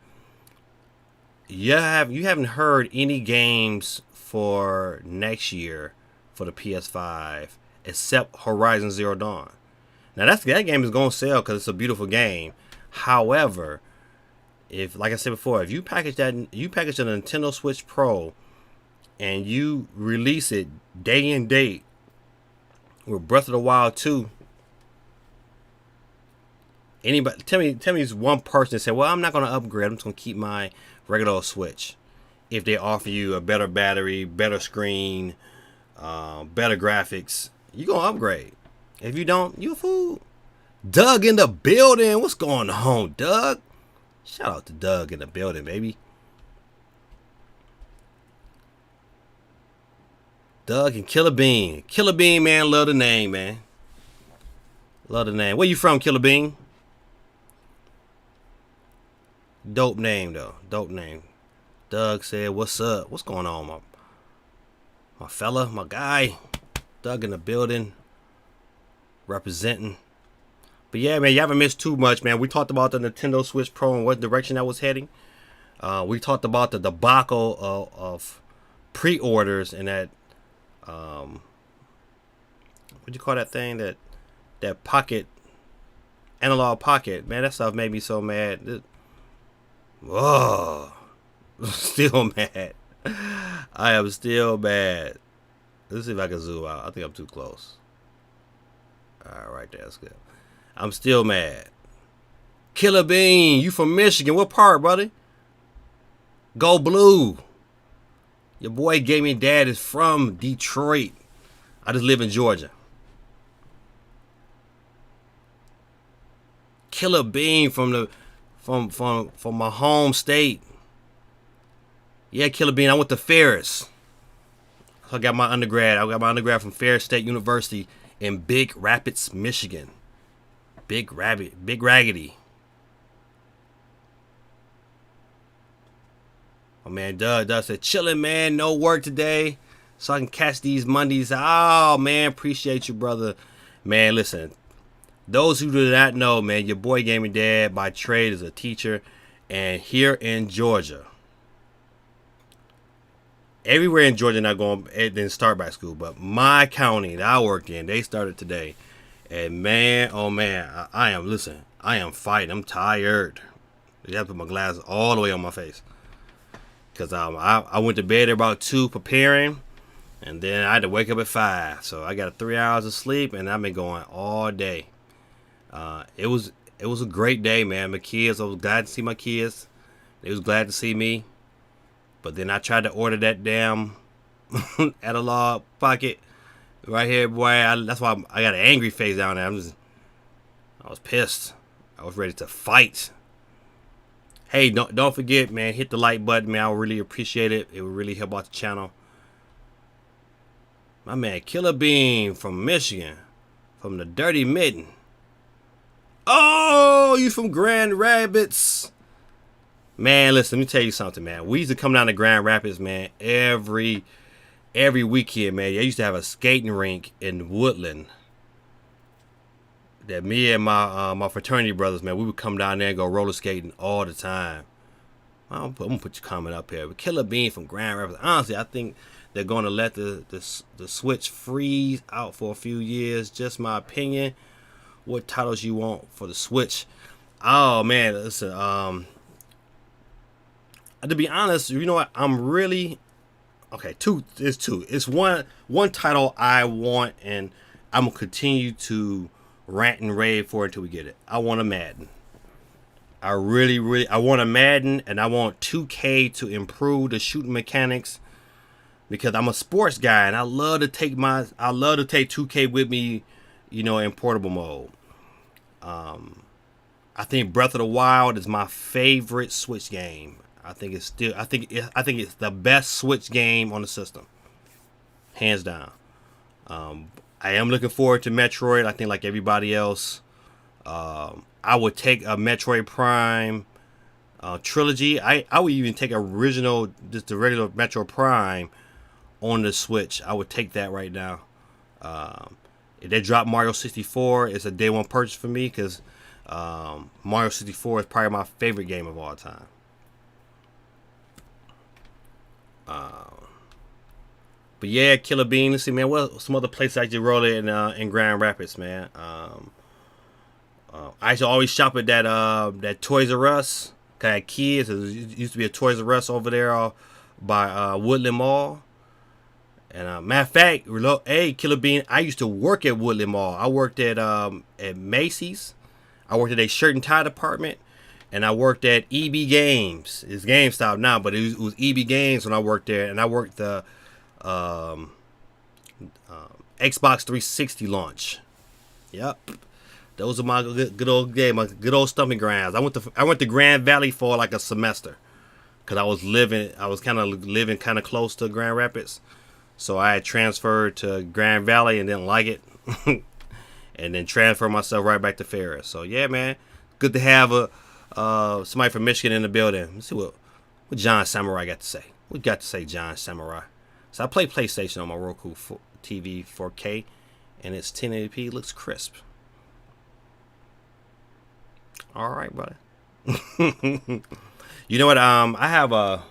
You haven't heard any games for next year for the PS5 except Horizon Zero Dawn. Now that game is gonna sell because it's a beautiful game. However, if, like I said before, if you package a Nintendo Switch Pro and you release it day and date with Breath of the Wild 2, anybody tell me one person that said, well, I'm not gonna upgrade, I'm just gonna keep my regular Switch. If they offer you a better battery, better screen, better graphics, you gonna upgrade. If you don't, you a fool. Doug in the building. What's going on, Doug? Shout out to Doug in the building, baby. Doug and Killer Bean. Killer Bean, man, love the name, man. Love the name. Where you from, Killer Bean? Dope name though. Dope name. Doug said, "What's up? What's going on, my fella, my guy?" Doug in the building, representing. But yeah, man, you haven't missed too much, man. We talked about the Nintendo Switch Pro and what direction that was heading. We talked about the debacle of pre-orders and that what do you call that thing, that pocket, analog pocket, man. That stuff made me so mad. Whoa. Still mad. I am still mad. Let's see if I can zoom out. I think I'm too close. Alright, right there. That's good. I'm still mad. Killer Bean, you from Michigan. What part, buddy? Go Blue. Your boy Gaming Dad is from Detroit. I just live in Georgia. Killer Bean from my home state. Yeah, Killer Bean, I went to Ferris. I got my undergrad from Ferris State University in Big Rapids, Michigan. Big Raggedy. Oh man, Doug said, chilling, man, no work today, so I can catch these Mondays. Oh man, appreciate you, brother. Man, listen, those who do not know, man, your boy Gaming Dad by trade is a teacher, and here in Georgia, everywhere in Georgia not going, it didn't start back school, but my county that I work in, they started today. And man, oh man, I am fighting. I'm tired. I have to put my glasses all the way on my face. Because I went to bed at about 2 preparing, and then I had to wake up at 5. So I got 3 hours of sleep, and I've been going all day. It was a great day, man. My kids, I was glad to see my kids. They was glad to see me. But then I tried to order that damn analog pocket right here, boy. That's why I got an angry face down there. I was pissed. I was ready to fight. Hey, don't forget, man. Hit the like button, man. I would really appreciate it. It would really help out the channel. My man, Killer Bean from Michigan, from the Dirty Mitten. Oh, you from Grand Rapids? Man, listen, let me tell you something, man. We used to come down to Grand Rapids, man, every weekend, man. I used to have a skating rink in Woodland that me and my fraternity brothers, man, we would come down there and go roller skating all the time. I'm gonna put your comment up here. But Killer Bean from Grand Rapids, honestly, I think they're going to let the Switch freeze out for a few years. Just my opinion. what titles you want for the Switch. Oh man, listen. To be honest, you know what? I'm really okay. Two. It's two. It's one title I want, and I'm gonna continue to rant and rave for until we get it. I want a Madden. I want a Madden, and I want 2K to improve the shooting mechanics, because I'm a sports guy and I love to take 2K with me, you know, in portable mode. I think Breath of the Wild is my favorite Switch game. I think it's the best Switch game on the system, hands down. I am looking forward to Metroid. I think like everybody else. I would take a Metroid Prime trilogy. I would even take just the regular Metroid Prime on the Switch. I would take that right now. If they drop Mario 64, it's a day one purchase for me, because Mario 64 is probably my favorite game of all time. But yeah, Killer Bean. Let's see, man. What some other places I just roll it in Grand Rapids, man. I used to always shop at that Toys R Us. Cause I had kids. It used to be a Toys R Us over there by Woodland Mall. And matter of fact, hey, Killer Bean, I used to work at Woodland Mall. I worked at Macy's. I worked at a shirt and tie department, and I worked at EB Games. It's GameStop now, but it was EB Games when I worked there, and I worked the Xbox 360 launch. Yep. Those are my good old game, my good old stomping grounds. I went to Grand Valley for like a semester, because I was kind of living close to Grand Rapids, so I had transferred to Grand Valley and didn't like it, and then transferred myself right back to Ferris. So yeah, man, good to have somebody from Michigan in the building. Let's see what John Samurai got to say. What got to say, John Samurai? So I play PlayStation on my Roku TV 4K, and it's 1080p. Looks crisp. All right, brother. You know what? I have a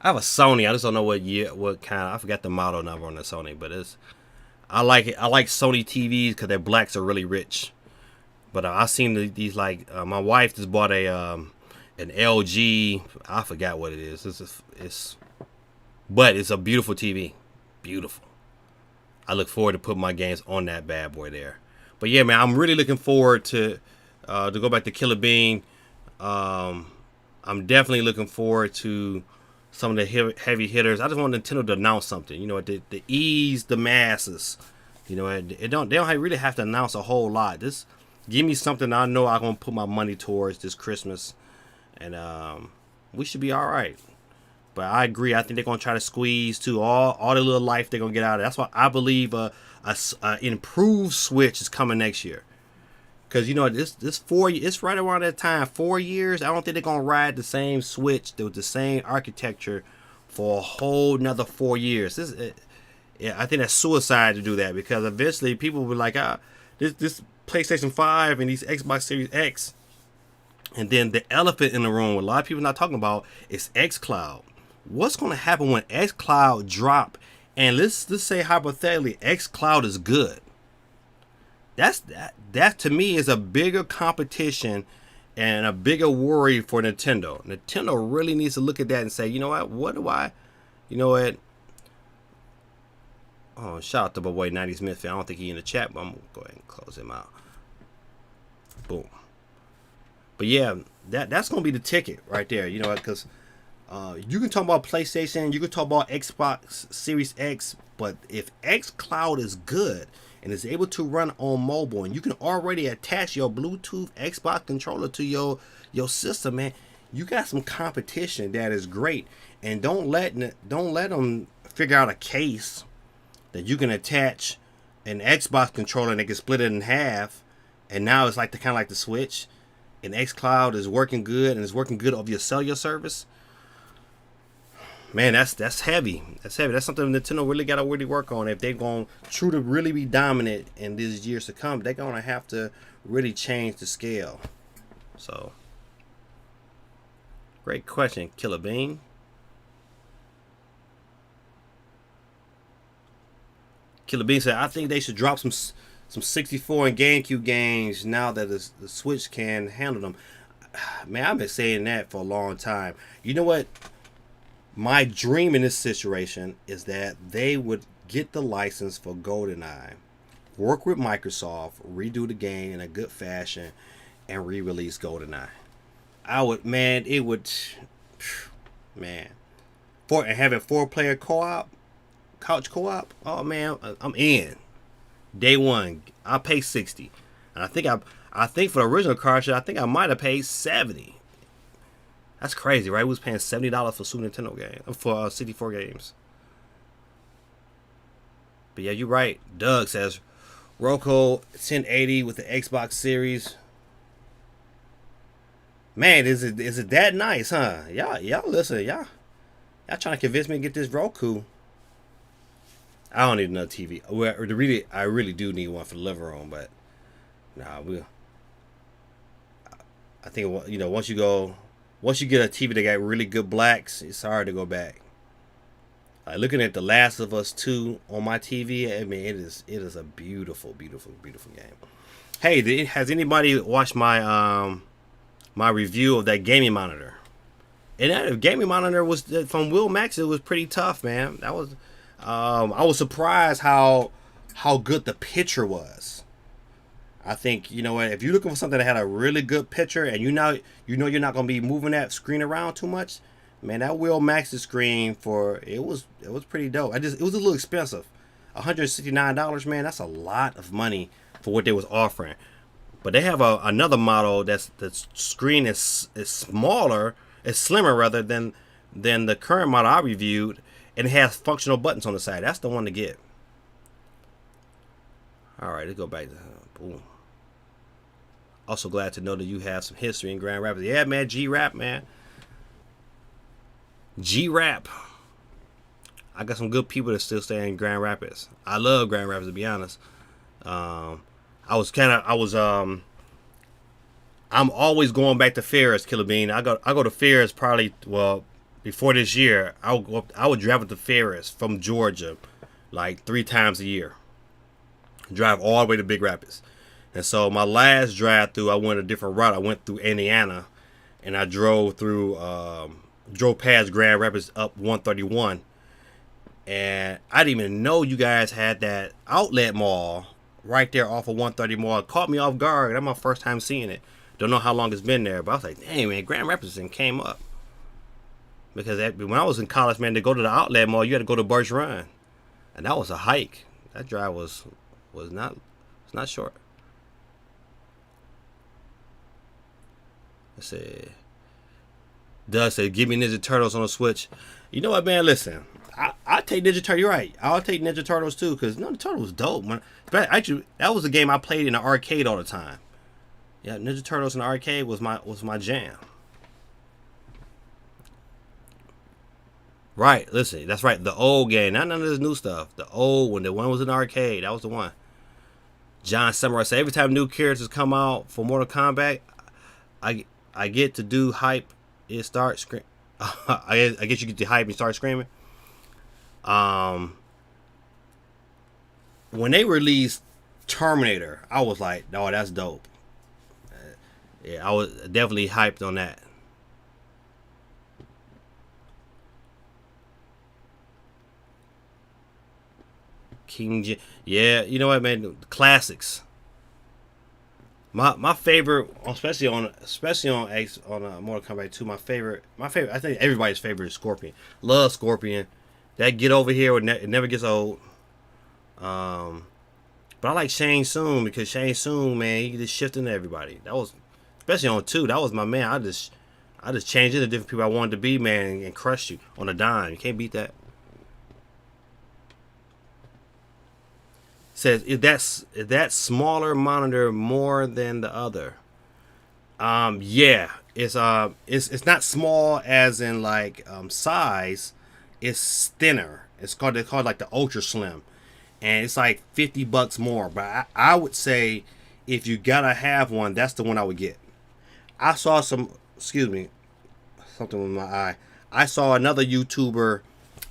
Sony. I just don't know what kind. I forgot the model number on the Sony, but I like it. I like Sony TVs because their blacks are really rich. But I seen these like my wife just bought an LG. I forgot what it is. But it's a beautiful TV. Beautiful. I look forward to putting my games on that bad boy there. But yeah, man, I'm really looking forward to go back to Killer Bean. I'm definitely looking forward to some of the heavy hitters. I just want Nintendo to announce something, you know, to ease the masses. You know, they don't really have to announce a whole lot. Just give me something I know I'm gonna put my money towards this Christmas, and we should be all right. But I agree. I think they're gonna try to squeeze too all the little life they're gonna get out of it. That's why I believe a improved Switch is coming next year. Because, you know, this it's right around that time, 4 years. I don't think they're going to ride the same Switch with the same architecture for a whole nother 4 years. I think that's suicide to do that, because eventually people will be like, this PlayStation 5 and these Xbox Series X. And then the elephant in the room, what a lot of people not talking about, is xCloud. What's going to happen when xCloud drop? And let's say hypothetically, xCloud is good. That to me is a bigger competition and a bigger worry for Nintendo. Nintendo really needs to look at that and say, you know what, you know what? Oh, shout out to my boy 90s Myth. I don't think he's in the chat, but I'm gonna go ahead and close him out. Boom. But yeah, that's gonna be the ticket right there. You know what? Because you can talk about PlayStation, you can talk about Xbox Series X, but if xCloud is good and is able to run on mobile, and you can already attach your Bluetooth Xbox controller to your system, man, you got some competition that is great. And don't let them figure out a case that you can attach an Xbox controller and they can split it in half, and now it's like kind of like the Switch, and xCloud is working good and it's working good over your cellular service. Man, that's heavy. That's heavy. That's something Nintendo really got to really work on. If they're going to really be dominant in these years to come, they're going to have to really change the scale. So, great question, Killer Bean. Killer Bean said, I think they should drop some 64 and GameCube games now that the Switch can handle them. Man, I've been saying that for a long time. You know what? My dream in this situation is that they would get the license for GoldenEye, work with Microsoft, redo the game in a good fashion, and re-release GoldenEye. It would, man, and having 4-player co-op, couch co-op. Oh man, I'm in. Day one, I pay $60, and I think for the original cartridge, I think I might have paid $70. That's crazy, right? We was paying $70 for Super Nintendo game, for 64 games. But yeah, you're right. Doug says Roku 1080 with the Xbox Series. Man, is it that nice, huh? Y'all listen, y'all trying to convince me to get this Roku. I don't need another TV. Well, I really do need one for the living room, but nah, I think once you get a TV that got really good blacks, it's hard to go back. Like looking at The Last of Us 2 on my TV, I mean, it is a beautiful, beautiful, beautiful game. Hey, has anybody watched my my review of that gaming monitor? And that gaming monitor was from Will Max. It was pretty tough, man. That was I was surprised how good the picture was. I think, you know what, if you're looking for something that had a really good picture and you're not going to be moving that screen around too much, man, that Will Max's screen it was pretty dope. It was a little expensive. $169, man, that's a lot of money for what they was offering. But they have another model the screen is smaller, it's slimmer rather than the current model I reviewed, and it has functional buttons on the side. That's the one to get. All right, let's go back to boom. Also glad to know that you have some history in Grand Rapids. Yeah, man, G-Rap, man. G-Rap. I got some good people that still stay in Grand Rapids. I love Grand Rapids, to be honest. I'm always going back to Ferris, Killer Bean. I go to Ferris probably, well, before this year. I would travel to Ferris from Georgia like 3 times a year. Drive all the way to Big Rapids. And so my last drive through, I went a different route. I went through Indiana, and I drove past Grand Rapids up 131. And I didn't even know you guys had that outlet mall right there off of 130 Mall. It caught me off guard. That's my first time seeing it. Don't know how long it's been there, but I was like, dang, man, Grand Rapids came up. Because when I was in college, man, to go to the outlet mall, you had to go to Birch Run. And that was a hike. That drive was not short. Let's see. Doug said, give me Ninja Turtles on the Switch. You know what, man? Listen, I'll take Ninja Turtles. You're right. I'll take Ninja Turtles too, because Ninja Turtles was dope, man. Actually, that was a game I played in the arcade all the time. Yeah, Ninja Turtles in the arcade was my jam. Right, listen, that's right. The old game, not none of this new stuff. The old one, the one was in the arcade. That was the one. John Samurai said, every time new characters come out for Mortal Kombat, I get to do hype. It starts scream. I guess you get the hype and start screaming. When they released Terminator, I was like, "Oh, that's dope." Yeah, I was definitely hyped on that. Yeah, you know what, man? Classics. My favorite, especially on Mortal Kombat 2, my favorite. I think everybody's favorite is Scorpion. Love Scorpion. That get over here, it never gets old. But I like Shang Tsung because Shang Tsung, man, he just shifting to everybody. That was, especially on 2, that was my man. I just changed into different people I wanted to be, man, and crushed you on a dime. You can't beat that. Says, is that smaller monitor more than the other? Yeah, it's not small as in like size. It's thinner. They're called like the Ultra Slim, and it's like $50 more. But I would say if you gotta have one, that's the one I would get. I saw something with my eye. I saw another YouTuber.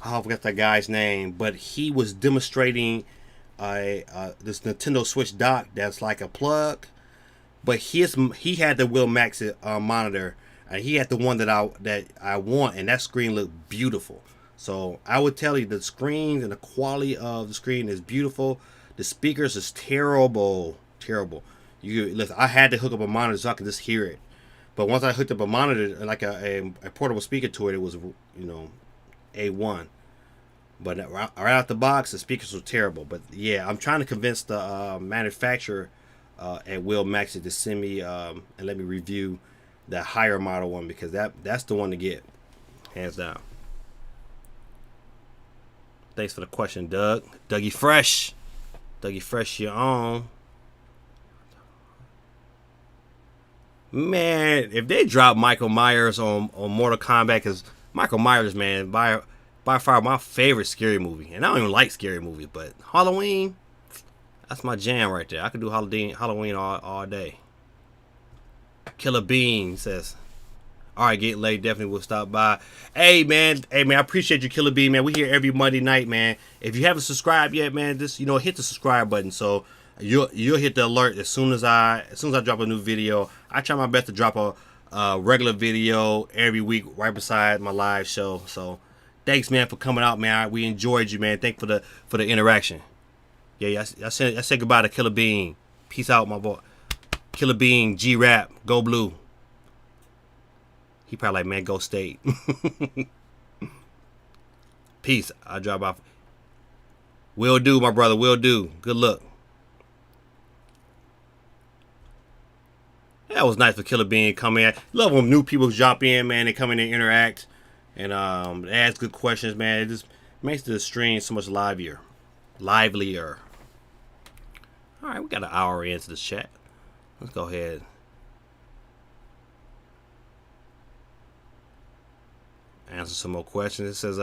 I forgot that guy's name, but he was demonstrating this Nintendo Switch dock that's like a plug, but he had the Will Max monitor, and he had the one that I want, and that screen looked beautiful. So I would tell you the screen and the quality of the screen is beautiful. The speakers is terrible. Listen, I had to hook up a monitor so I could just hear it. But once I hooked up a monitor, like a portable speaker to it, it was, A1. But right out the box, the speakers were terrible. But yeah, I'm trying to convince the manufacturer at Will Max to send me and let me review the higher model one, because that's the one to get, hands down. Thanks for the question, Doug. Dougie Fresh, you're on. Man, if they drop Michael Myers on Mortal Kombat, because Michael Myers, man, by far my favorite scary movie. And I don't even like scary movies, but Halloween, that's my jam right there. I could do Halloween all day. Killer Bean says, all right, get late, definitely will stop by. Hey man, I appreciate you, Killer Bean, man. We here every Monday night, man. If you haven't subscribed yet, man, just hit the subscribe button, so you'll hit the alert as soon as I drop a new video. I try my best to drop a regular video every week right beside my live show. So thanks, man, for coming out, man. We enjoyed you, man. Thanks for the interaction. Yeah, I said goodbye to Killer Bean. Peace out, my boy. Killer Bean, G-Rap, go blue. He probably like, man, go state. Peace. I'll drop off. Will do, my brother. Will do. Good luck. That was nice for Killer Bean to come in. Love when new people drop in, man. They come in and interact and ask good questions, man. It just makes the stream so much livelier. All right, we got an hour into this chat. Let's go ahead. Answer some more questions. It says,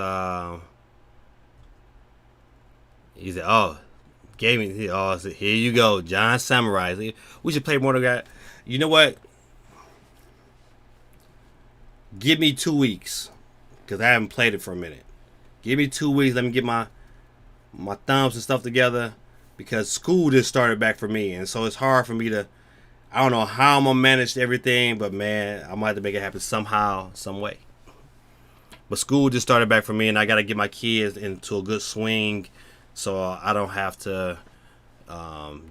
he said, oh, gaming. Oh, here you go, John Samurai. We should play Mortal Kombat. You know what? Give me 2 weeks, because I haven't played it for a minute. Give me 2 weeks. Let me get my thumbs and stuff together, because school just started back for me, and so it's hard for me to. I don't know how I'm gonna manage everything, but man, I might have to make it happen somehow, some way. But school just started back for me, and I gotta get my kids into a good swing, so I don't have to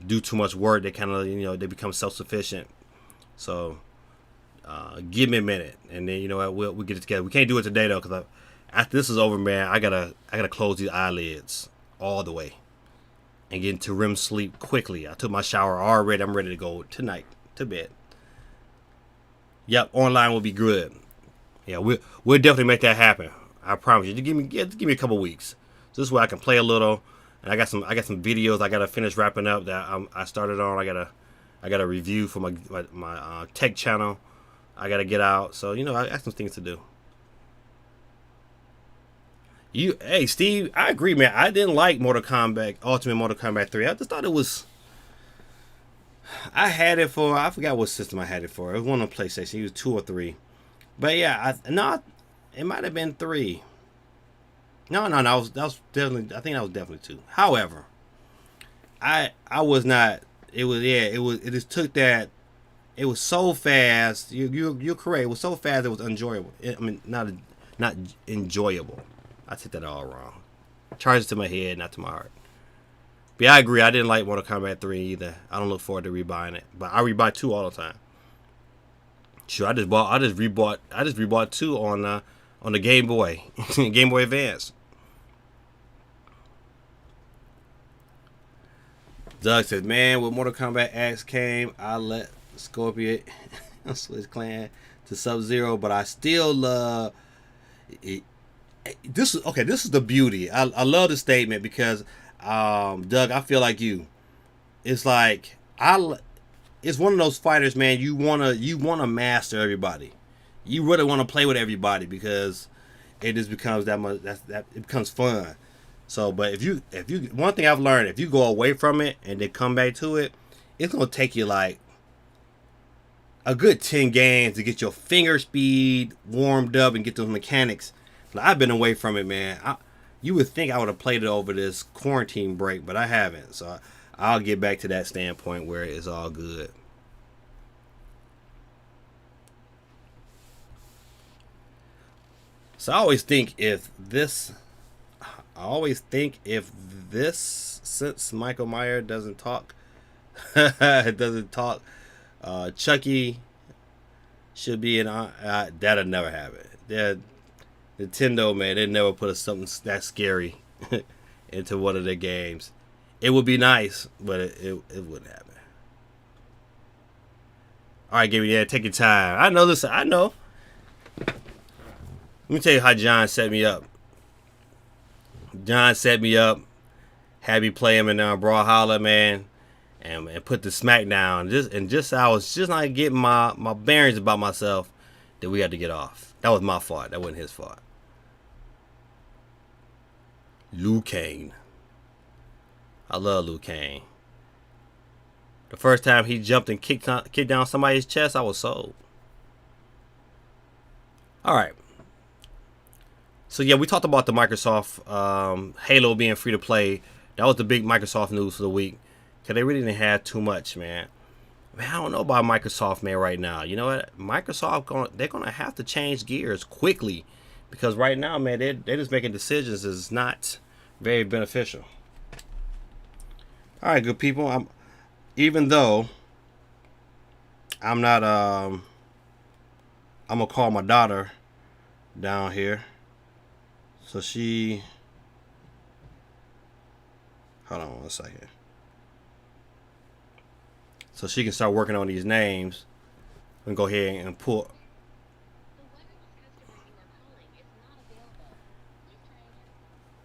do too much work. They kind of, they become self-sufficient. So give me a minute, and then we'll get it together. We can't do it today though, because after this is over, man, I gotta close these eyelids all the way and get into REM sleep quickly. I took my shower already. I'm ready to go tonight to bed. Yep, online will be good. Yeah, we'll definitely make that happen. I promise you. Just give me a couple weeks. So this way I can play a little, and I got some videos I gotta finish wrapping up that I started on. I got a review for my tech channel. I gotta get out. So I got some things to do. Hey Steve, I agree, man. I didn't like Ultimate Mortal Kombat 3. I just thought it was. I had it for, I forgot what system I had it for. It was one on PlayStation. It was 2 or 3. But yeah, it might have been 3. No, that was definitely. I think that was definitely 2. However, I was not. It was. It just took that. It was so fast. You're correct. It was so fast. It was enjoyable. Not enjoyable. I said that all wrong. Charged to my head, not to my heart. But yeah, I agree. I didn't like Mortal Kombat 3 either. I don't look forward to rebuying it. But I rebuy 2 all the time. Sure, I just rebought 2 on the Game Boy, Game Boy Advance. Doug says, man, when Mortal Kombat X came, I let Scorpion Switch Clan to Sub-Zero, but I still love it. This is the beauty. I love the statement because, Doug, I feel like you. It's like it's one of those fighters, man. You wanna master everybody. You really want to play with everybody because it just becomes it becomes fun. So, but if you one thing I've learned, if you go away from it and then come back to it, it's gonna take you like a good 10 games to get your finger speed warmed up and get those mechanics. I've been away from it, man. You would think I would have played it over this quarantine break, but I haven't. So I'll get back to that standpoint where it's all good. So I always think if this, since Michael Myers doesn't talk, Chucky should be in. That'll never happen. Nintendo, man, they never put something that scary into one of their games. It would be nice, but it wouldn't happen. All right, Gaby, yeah, take your time. I know this. I know. Let me tell you how John set me up. John set me up, had me play him in Brawlhalla, man, and put the smackdown. I was just not getting my bearings about myself that we had to get off. That was my fault. That wasn't his fault. Liu Kang. I love Liu Kang. The first time he jumped and kicked down somebody's chest, I was sold. All right. So yeah, we talked about the Microsoft Halo being free to play. That was the big Microsoft news for the week. Cause they really didn't have too much, man. I don't know about Microsoft, man, right now. You know what? Microsoft they're gonna have to change gears quickly, because right now, man, they're just making decisions that's not very beneficial. All right, good people. Even though I'm not, I'm gonna call my daughter down here. So she, hold on one second. So she can start working on these names and go ahead and pull.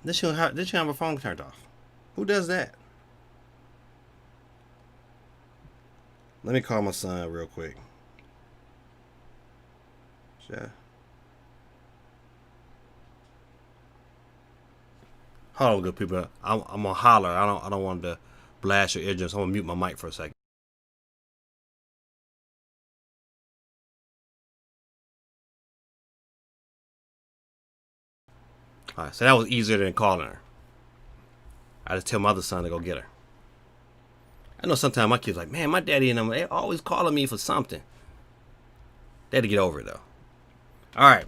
Did she have her phone turned off? Who does that? Let me call my son real quick. Yeah. Hold on, good people. I'm gonna holler. I don't want to blast your eardrums. I'm gonna mute my mic for a second. All right, so that was easier than calling her. I just tell my other son to go get her. I know sometimes my kids like, man, my daddy and them, they always calling me for something. They had to get over it though. All right,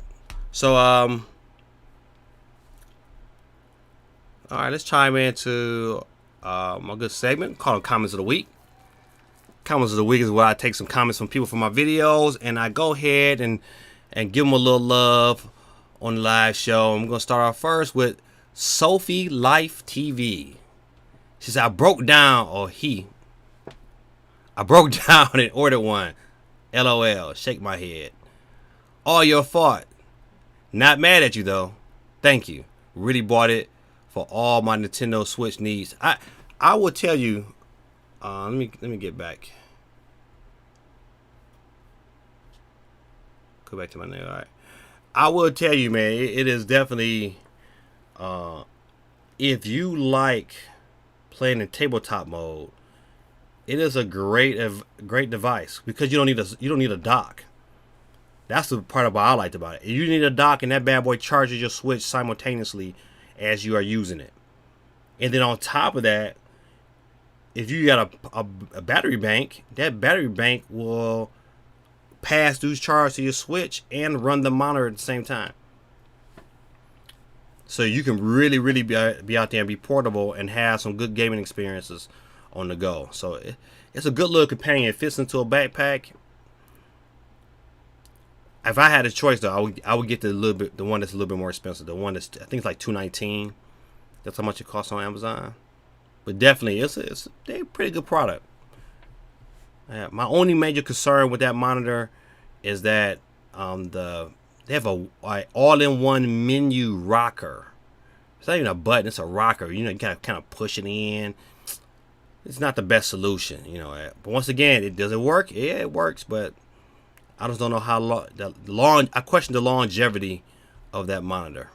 so all right, let's chime into my good segment called Comments of the Week. Comments of the Week is where I take some comments from people from my videos and I go ahead and give them a little love on the live show. I'm going to start off first with Sophie Life TV. She said, I broke down and ordered one. LOL. Shake my head. All your fault. Not mad at you though. Thank you. Really bought it for all my Nintendo Switch needs. I will tell you. Let me get back. Go back to my name. All right. I will tell you, man. It is definitely. If you like playing in tabletop mode, it is a great device because you don't need a dock. That's the part about I liked about it. You need a dock, and that bad boy charges your Switch simultaneously as you are using it. And then on top of that, if you got a battery bank, that battery bank will pass through charge to your Switch and run the monitor at the same time. So you can really be out there and be portable and have some good gaming experiences on the go. So it's a good little companion. It fits into a backpack. If I had a choice though, I would get the one that's a little bit more expensive. The one that's, I think it's like $219. That's how much it costs on Amazon. But definitely, they're a pretty good product. My only major concern with that monitor is that they have a all-in-one menu rocker. It's not even a button; it's a rocker. You kind of push it in. It's not the best solution, But once again, does it work? Yeah, it works, but I just don't know how long. I question the longevity of that monitor.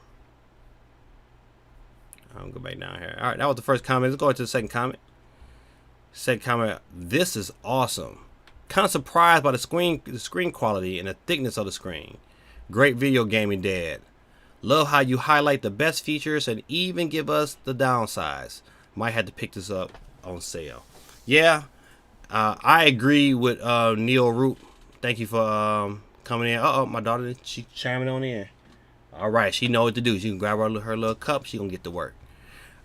I'll go back down here. All right, that was the first comment. Let's go into the second comment. Second comment. This is awesome. Kind of surprised by the screen quality and the thickness of the screen. Great video gaming, Dad. Love how you highlight the best features and even give us the downsides. Might have to pick this up on sale. Yeah, I agree with Neil Root. Thank you for coming in. Uh-oh, my daughter, she chiming on in. All right, she know what to do. She can grab her little cup. She gonna get to work.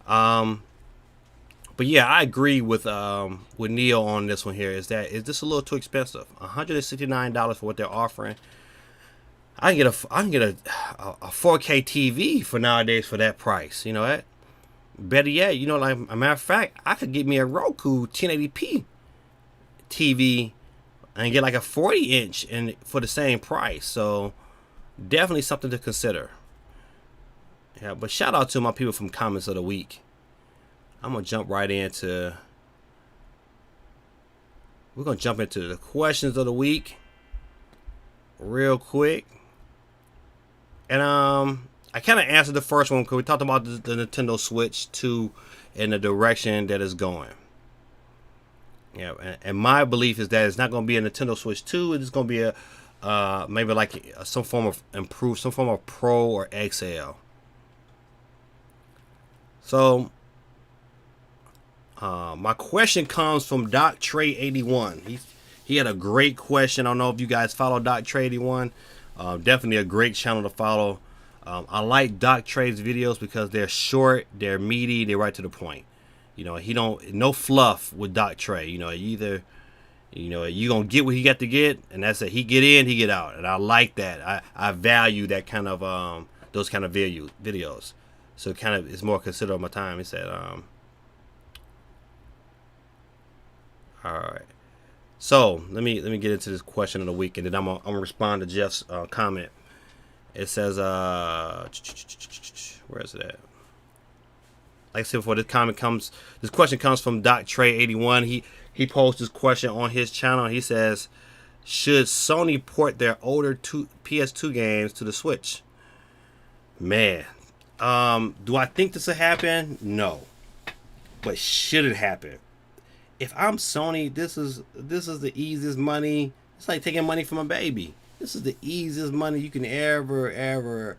But yeah, I agree with Neil on this one here. Is this a little too expensive? $169 for what they're offering. I can get a 4K TV for nowadays for that price. You know that. Better yet, you know, like a matter of fact, I could get me a Roku 1080p TV and get like a 40-inch and for the same price. So definitely something to consider. Yeah, but shout out to my people from Comments of the Week. I'm gonna jump right into. We're gonna jump into the questions of the week real quick. And I kind of answered the first one because we talked about the Nintendo Switch 2 and the direction that it's going. Yeah, and my belief is that it's not going to be a Nintendo Switch 2. It's going to be a maybe like some form of improved, some form of Pro or XL. So my question comes from Doc Trey 81. He had a great question. I don't know if you guys follow Doc Trey 81. Definitely a great channel to follow. I like Doc Trey's videos because they're short, they're meaty, they're right to the point. You know, no fluff with Doc Trey. You know, you gonna get what he got to get, and that's it. He get in, he get out, and I like that. I value that kind of those kind of videos. So it kind of is more considerate of my time. He said, all right. So let me get into this question of the week, and then I'm gonna respond to Jeff's comment. It says, where is it at? Like I said before, this question comes from Doc Trey 81. He posed this question on his channel. He says, should Sony port their older PS2 games to the Switch? Man, do I think this will happen? No, but should it happen? If I'm Sony, this is the easiest money. It's like taking money from a baby. This is the easiest money you can ever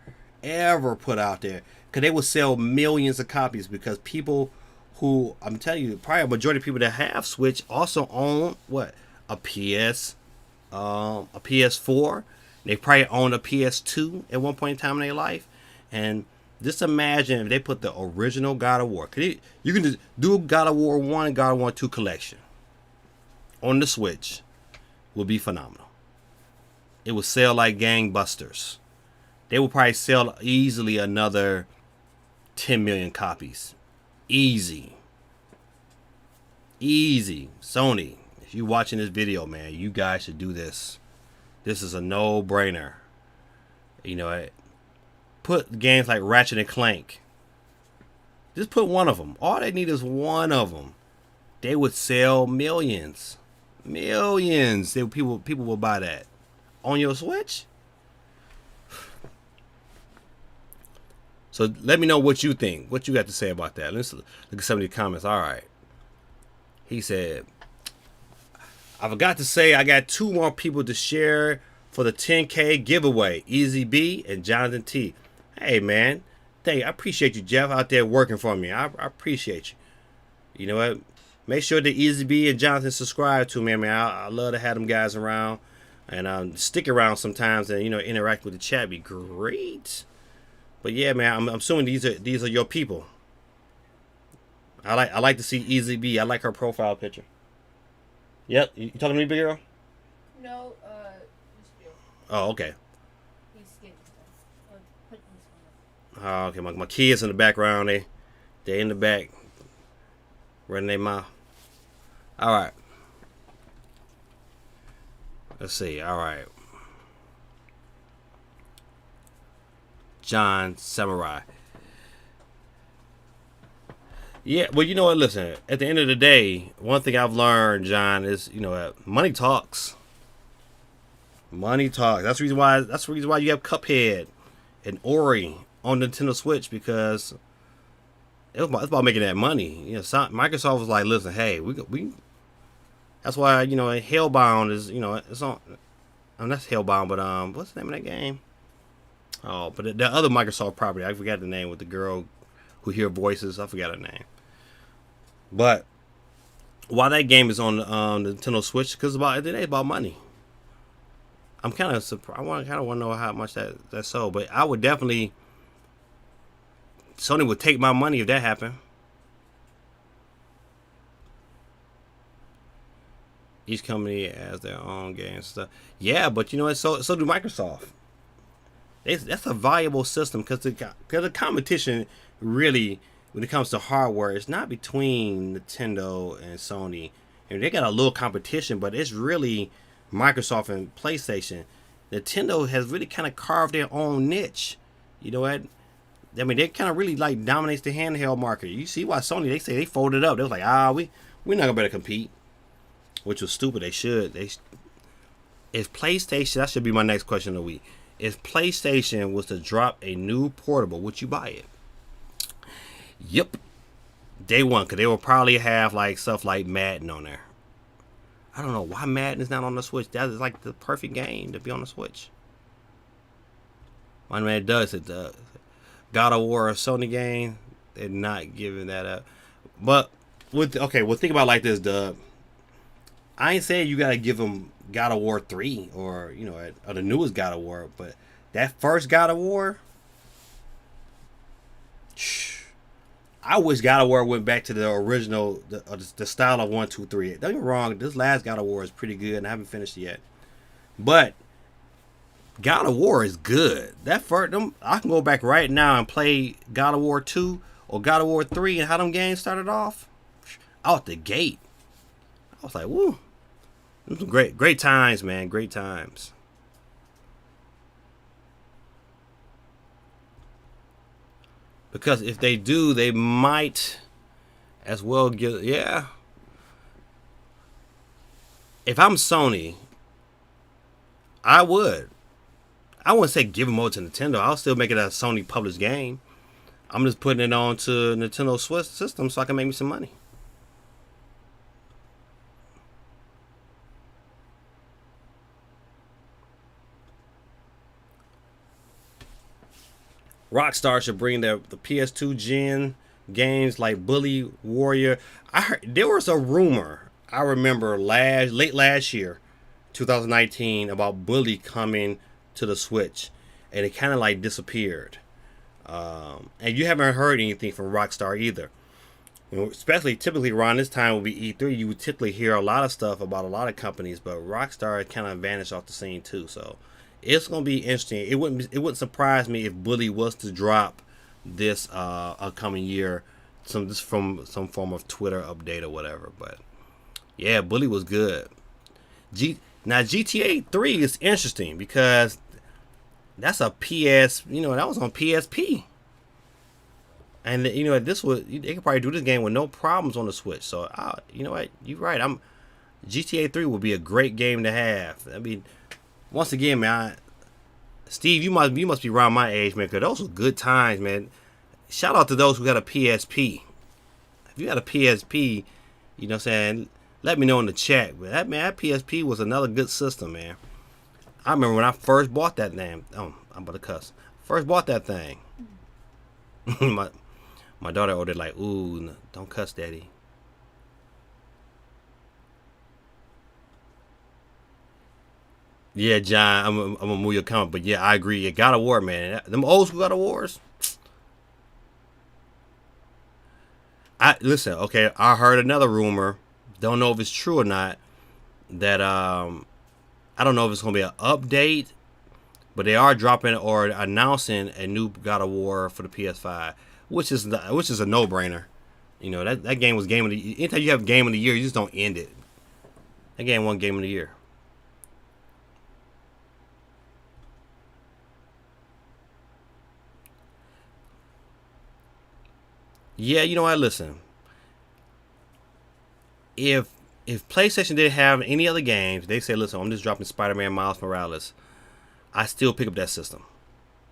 put out there. Because they will sell millions of copies because people who, I'm telling you, probably a majority of people that have Switch also own what? A PS4. They probably own a PS2 at one point in time in their life. And just imagine if they put the original God of War. You can just do God of War 1 and God of War 2 collection on the Switch. Will be phenomenal. It will sell like gangbusters. They will probably sell easily another 10 million copies. Easy. Sony, if you're watching this video, man, you guys should do this. This is a no-brainer. You know, put games like Ratchet and Clank. Just put one of them. All they need is one of them. They would sell millions. People will buy that. On your Switch? So let me know what you think. What you got to say about that. Let's look at some of the comments. All right. He said, I forgot to say I got 2 more people to share for the 10K giveaway. Easy B and Jonathan T. Hey, man. Thank you. I appreciate you, Jeff, out there working for me. I appreciate you. You know what? Make sure that Easy B and Jonathan subscribe to me. Man, I love to have them guys around. And stick around sometimes and, you know, interact with the chat. Be great. But yeah, man, I'm assuming these are your people. I like to see Easy B. I like her profile picture. Yep, you talking to me, big girl? No, just you. Oh, okay. He's getting stuff. Put this one Oh, okay. My kids in the background. They in the back, running their mouth. All right. Let's see. All right. John Samurai. Yeah, well, you know what? Listen, at the end of the day, one thing I've learned, John, is, you know, money talks. Money talks. That's the reason why you have Cuphead and Ori on Nintendo Switch, because it's about making that money. You know, Microsoft was like, listen, hey, we. That's why, you know, Hellbound is, you know, it's on. That's Hellbound, but what's the name of that game? Oh, but the other Microsoft property, I forgot the name with the girl who hear voices. I forgot her name. But why that game is on the Nintendo Switch? Because it ain't about money. I'm kind of surprised. I kind of want to know how much that sold. But I would definitely. Sony would take my money if that happened. Each company has their own game and stuff. Yeah, but you know what? So do Microsoft. That's a valuable system because the competition really, when it comes to hardware, it's not between Nintendo and Sony. And they got a little competition, but it's really Microsoft and PlayStation. Nintendo has really kind of carved their own niche. You know what? I mean, they kind of really like dominates the handheld market. You see why Sony, they say they folded up. They was like, we're not gonna better compete, which was stupid. They should. If PlayStation, that should be my next question of the week. If PlayStation was to drop a new portable, would you buy it? Yep. Day one, because they will probably have like stuff like Madden on there. I don't know why Madden is not on the Switch. That is like the perfect game to be on the Switch. One man it does. God of War, a Sony game, they're not giving that up. But think about it like this, Dub. I ain't saying you gotta give them God of War 3 or or the newest God of War, but that first God of War, I wish God of War went back to the original, the style of 1, 2, 3. Don't get me wrong, this last God of War is pretty good, and I haven't finished it yet. But God of War is good. That first, I can go back right now and play God of War 2 or God of War 3 and how them games started off out the gate. I was like, woo. Great times, man. Great times. Because if they do, they might as well get, yeah. If I'm Sony, I wouldn't say give them over to Nintendo. I'll still make it a Sony published game. I'm just putting it on to Nintendo Switch system so I can make me some money. Rockstar should bring the PS2 gen games like Bully Warrior. I heard there was a rumor. I remember late last year, 2019, about Bully coming to the Switch, and it kind of like disappeared. And you haven't heard anything from Rockstar either. Especially typically around this time will be E3. You would typically hear a lot of stuff about a lot of companies, but Rockstar kind of vanished off the scene too. So it's gonna be interesting. It wouldn't surprise me if Bully was to drop this upcoming year, from some form of Twitter update or whatever. But yeah, Bully was good. Now GTA 3 is interesting because that's a PS. That was on PSP, and they could probably do this game with no problems on the Switch. So you know what, you're right. GTA 3 would be a great game to have. I mean, once again, man, Steve, you must be around my age, man, because those were good times, man. Shout out to those who got a PSP. If you got a PSP, what I'm saying, let me know in the chat. But that PSP was another good system, man. I remember when I first bought that thing. Oh, I'm about to cuss. First bought that thing. my daughter ordered like, ooh, don't cuss, Daddy. Yeah, John, I'm gonna move your comment, but yeah, I agree. You God of War, man. Them old school God of Wars. Listen, okay, I heard another rumor. Don't know if it's true or not. That I don't know if it's gonna be an update, but they are dropping or announcing a new God of War for the PS5, which is a no-brainer. That game was game of the year. Anytime you have game of the year, you just don't end it. That game won game of the year. Yeah, you know what? Listen, if PlayStation didn't have any other games, they say, listen, I'm just dropping Spider-Man Miles Morales, I still pick up that system.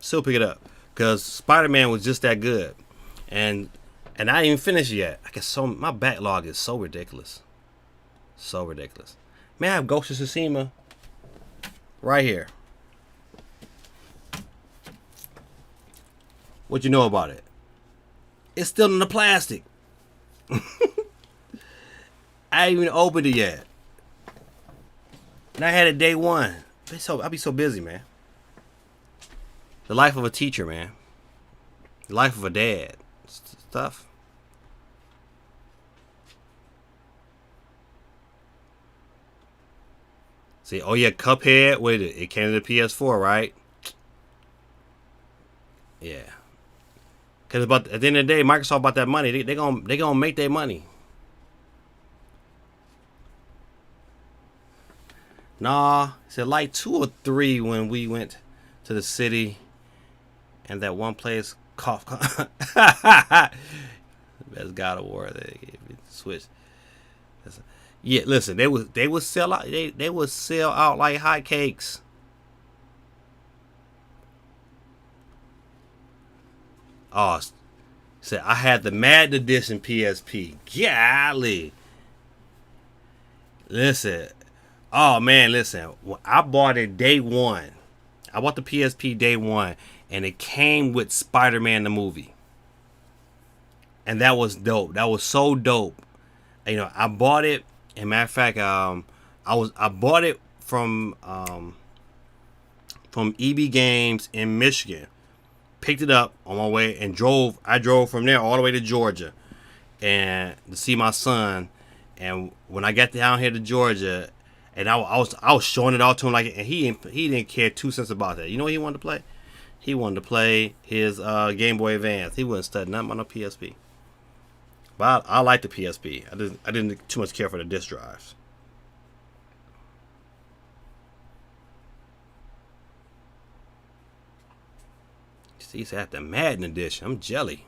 Still pick it up. Because Spider-Man was just that good. And I didn't even finish yet. My backlog is so ridiculous. So ridiculous. Man, I have Ghost of Tsushima right here. What you know about it? It's still in the plastic. I ain't even opened it yet. And I had it day one. I'll be so busy, man. The life of a teacher, man. The life of a dad. Stuff. See, oh yeah, Cuphead. Wait, it came to the PS4, right? Yeah. Cause about at the end of the day, Microsoft about that money. They gonna make their money. Nah, said like 2 or 3 when we went to the city, and that one place cough. Best God of War. They switch. Yeah, listen, they would sell out. They would sell out like hotcakes. Oh, said I had the Madden Edition PSP. Golly. Listen. Oh man, listen. I bought it day one. I bought the PSP day one, and it came with Spider-Man the movie. And that was dope. That was so dope. You know, I bought it. And matter of fact, I bought it from EB Games in Michigan. Picked it up on my way and drove. I drove from there all the way to Georgia, and to see my son. And when I got down here to Georgia, and I was showing it all to him, like, and he didn't care 2 cents about that. You know what he wanted to play? He wanted to play his Game Boy Advance. He wasn't studying nothing on a PSP. But I like the PSP. I didn't too much care for the disc drives. See, it's at the Madden edition. I'm jelly.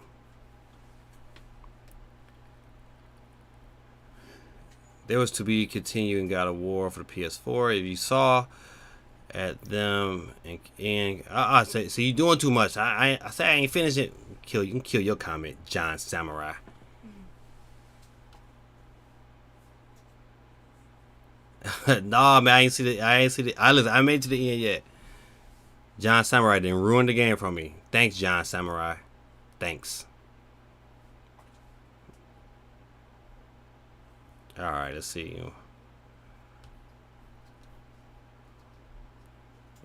There was to be continuing God of War for the PS4. If you saw at them and I say, so you doing too much. I say I ain't finished it. You can kill your comment, John Samurai. Nah, man, I ain't see the. I made it to the end yet. John Samurai didn't ruin the game for me. Thanks, John Samurai. Thanks. All right, let's see.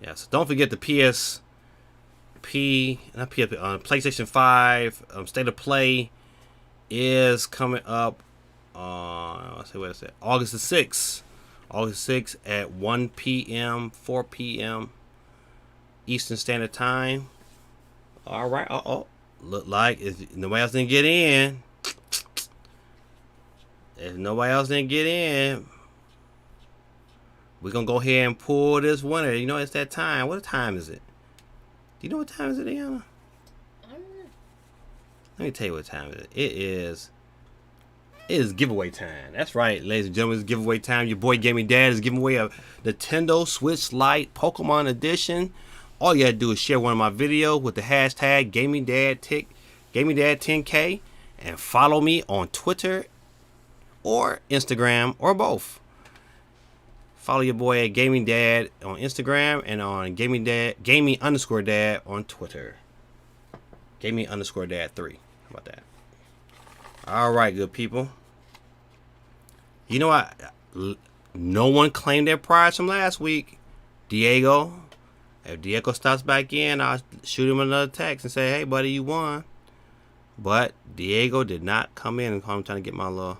Yeah, so don't forget the PlayStation 5 State of Play is coming up on, let's see what I said, August the 6th. August 6th at 1 p.m., 4 p.m. Eastern Standard Time. All right. Look like if nobody else didn't get in. If nobody else didn't get in, we're going to go ahead and pull this winner. You know, it's that time. What time is it? Do you know what time is it, Deanna? I don't know. Let me tell you what time it is. It is giveaway time. That's right, ladies and gentlemen. It's giveaway time. Your boy Gaming Dad is giving away a Nintendo Switch Lite Pokemon Edition. All you gotta do is share one of my videos with the hashtag GamingDad10K and follow me on Twitter or Instagram or both. Follow your boy at Gaming Dad on Instagram and on Gaming_Dad on Twitter. Gaming_Dad3. How about that? All right, good people. You know what? No one claimed their prize from last week. Diego. If Diego stops back in, I'll shoot him another text and say, hey, buddy, you won. But Diego did not come in. I'm trying to get my little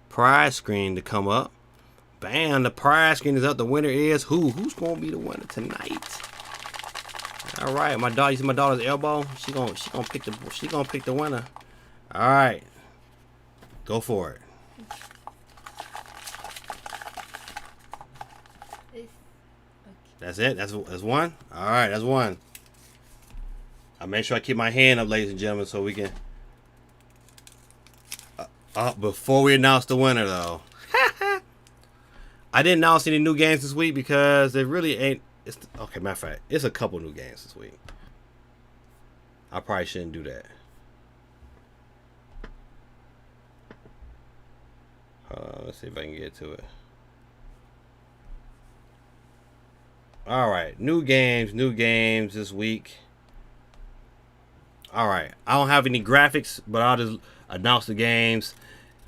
prize screen to come up. Bam, the prize screen is up. The winner is who? Who's going to be the winner tonight? All right, my daughter, you see my daughter's elbow? She's gonna pick the winner. All right. Go for it. Okay. That's it? That's one? All right, that's one. I'll make sure I keep my hand up, ladies and gentlemen, so we can... before we announce the winner, though. I didn't announce any new games this week because there really ain't... Okay, matter of fact, it's a couple new games this week. I probably shouldn't do that. Let's see if I can get to it. All right, new games this week. All right. I don't have any graphics, but I'll just announce the games.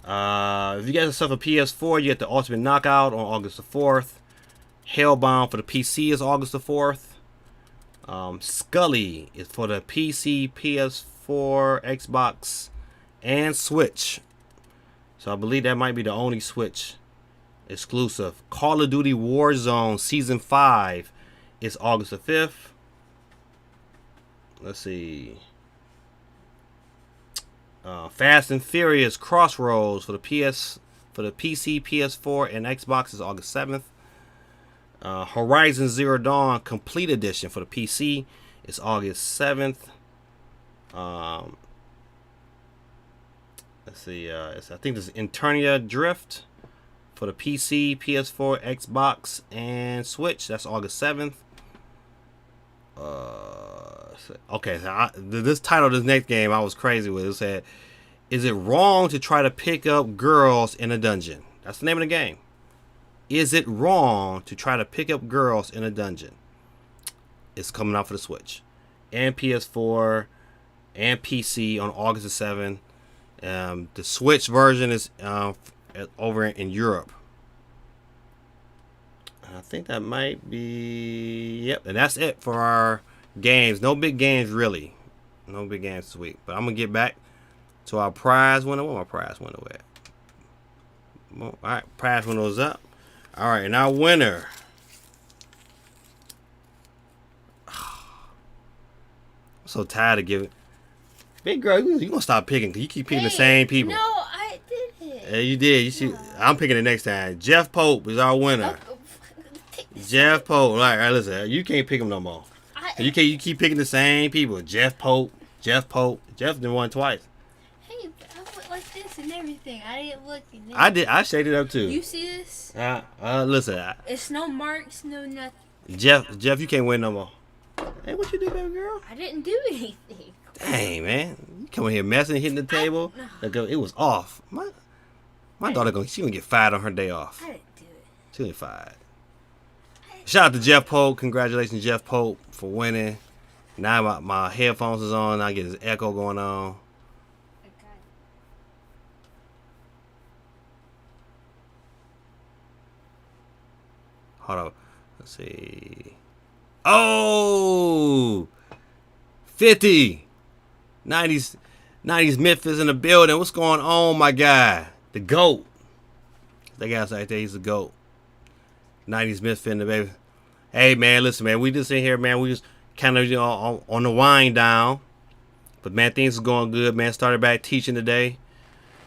If you get yourself a PS4, you get the Ultimate Knockout on August the 4th. Hellbound for the PC is August the 4th. Scully is for the PC, PS4, Xbox, and Switch. So I believe that might be the only Switch exclusive. Call of Duty Warzone Season 5 is August the 5th. Let's see. Fast and Furious Crossroads for the PC, PS4, and Xbox is August 7th. Horizon Zero Dawn Complete Edition for the PC is August 7th. Let's see. I think this is Eternia Drift for the PC, PS4, Xbox, and Switch. That's August 7th. Okay, so this title of this next game I was crazy with. It said, "Is it wrong to try to pick up girls in a dungeon?" That's the name of the game. Is it wrong to try to pick up girls in a dungeon? It's coming out for the Switch and PS4 and PC on August the 7th. The Switch version is over in Europe. I think that might be... Yep, and that's it for our games. No big games, really. No big games this week. But I'm going to get back to our prize winner. Where my prize winner at? Well, all right, prize winner is up. All right, and our winner... I'm so tired of giving... Big girl, you going to stop picking because you keep picking the same people. No, I didn't. Yeah, you did. You see, I'm picking it next time. Jeff Pope is our winner. Jeff Pope. All right, listen. You can't pick him no more. You keep picking the same people. Jeff Pope. Jeff done won twice. Hey, I went like this and everything. I didn't look. I did. I shaded up too. You see this? Listen. It's no marks, no nothing. Jeff, you can't win no more. Hey, what you do, baby girl? I didn't do anything. Dang, man. You come in here messing, hitting the table. It was off. My daughter, she gonna get fired on her day off. I didn't do it. She gonna get fired. Shout out to Jeff Pope. Congratulations, Jeff Pope, for winning. Now my headphones is on. I get this echo going on. Okay. Hold on. Let's see. Oh! 50! 90s Memphis in the building. What's going on, my guy? The GOAT. That guy's right there. He's the GOAT. 90s Memphis in the baby. Hey, man, listen, man. We just in here, man. We just kind of, on the wind down. But, man, things are going good, man. Started back teaching today.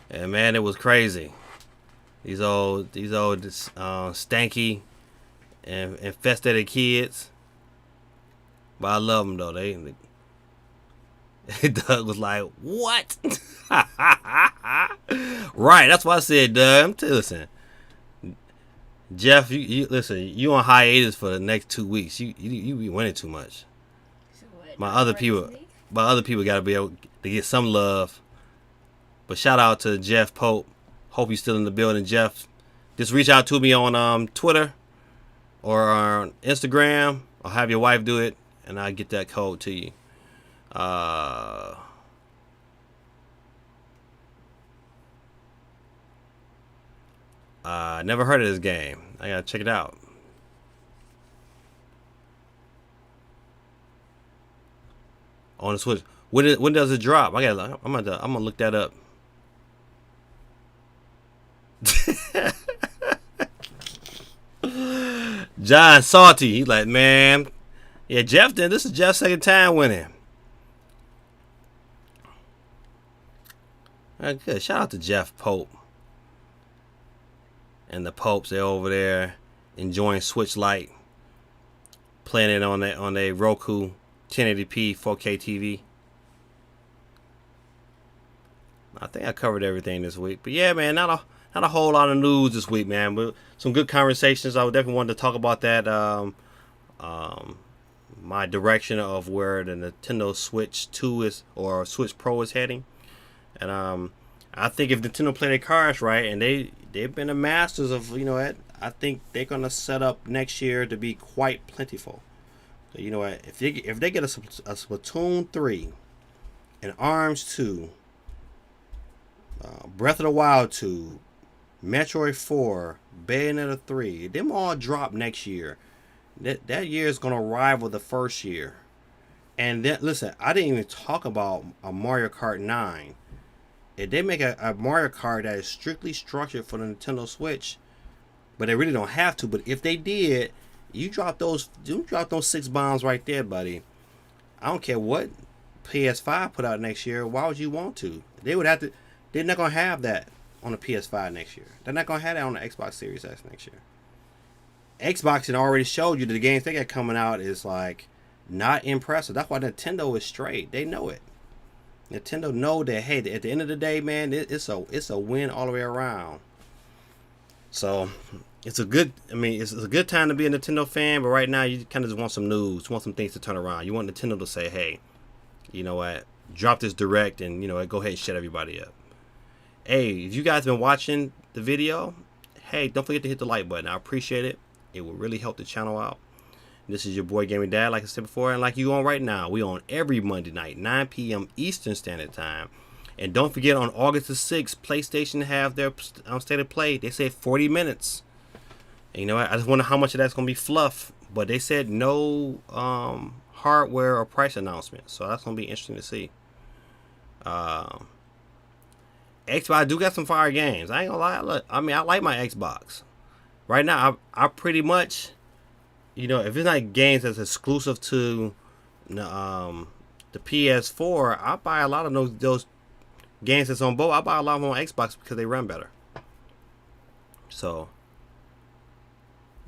And, man, it was crazy. These old stanky and infested kids. But I love them, though. Doug was like, what? Right, that's what I said, Doug. Listen, Jeff, you listen. You on hiatus for the next 2 weeks. You be winning too much. So what, My other people got to be able to get some love. But shout out to Jeff Pope. Hope you're still in the building, Jeff. Just reach out to me on Twitter or on Instagram. I'll have your wife do it, and I'll get that code to you. Never heard of this game. I gotta check it out. On the Switch. When does it drop? I'm gonna look that up. John Salty. He's like, man. Yeah, Jeff did. This is Jeff's second time winning. Good. Shout out to Jeff Pope. And the Popes, they're over there enjoying Switch Lite. Playing it on a Roku 1080p 4K TV. I think I covered everything this week. But yeah, man, not a whole lot of news this week, man. But some good conversations. I would definitely want to talk about that. My direction of where the Nintendo Switch 2 is, or Switch Pro is heading. And I think if Nintendo play their cards right, and they've been the masters of, I think they're gonna set up next year to be quite plentiful. So if they get a Splatoon 3 and Arms 2, Breath of the Wild 2, Metroid 4, Bayonetta 3, them all drop next year. That year is gonna rival the first year. And then listen, I didn't even talk about a Mario Kart 9. If they make a Mario Kart that is strictly structured for the Nintendo Switch, but they really don't have to. But if they did, you drop those 6 bombs right there, buddy. I don't care what PS5 put out next year. Why would you want to? They would have to. They're not gonna have that on the PS5 next year. They're not gonna have that on the Xbox Series X next year. Xbox had already showed you that the games they got coming out is like not impressive. That's why Nintendo is straight. They know it. Nintendo know that, hey, at the end of the day, man, it's a win all the way around. So it's a good time to be a Nintendo fan, but right now you kind of just want some news, want some things to turn around. You want Nintendo to say, hey, you know what, drop this direct and, you know, go ahead and shut everybody up. Hey, if you guys been watching the video, hey, don't forget to hit the like button. I appreciate it. It will really help the channel out. This is your boy Gaming Dad, like I said before, and like you on right now. We on every Monday night, 9 p.m. Eastern Standard Time. And don't forget, on August the 6th, PlayStation have their State of Play. They said 40 minutes. And you know what? I just wonder how much of that's going to be fluff. But they said no hardware or price announcement. So that's going to be interesting to see. Xbox do got some fire games. I ain't gonna lie. Look, I mean, I like my Xbox. Right now, I pretty much, you know, if it's not games that's exclusive to the PS4, I buy a lot of those games that's on both. I buy a lot of them on Xbox because they run better. So,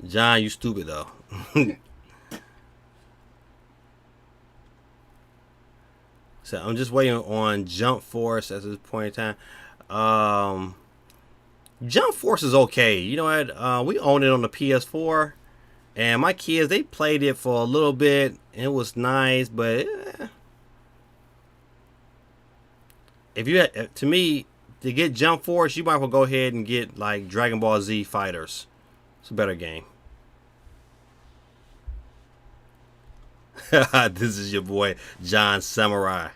John, you stupid though. So I'm just waiting on Jump Force at this point in time. Jump Force is okay. You know what? We own it on the PS4, and my kids, they played it for a little bit, and it was nice. But to me, to get Jump Force, you might as well go ahead and get like Dragon Ball Z Fighters. It's a better game. This is your boy John Samurai.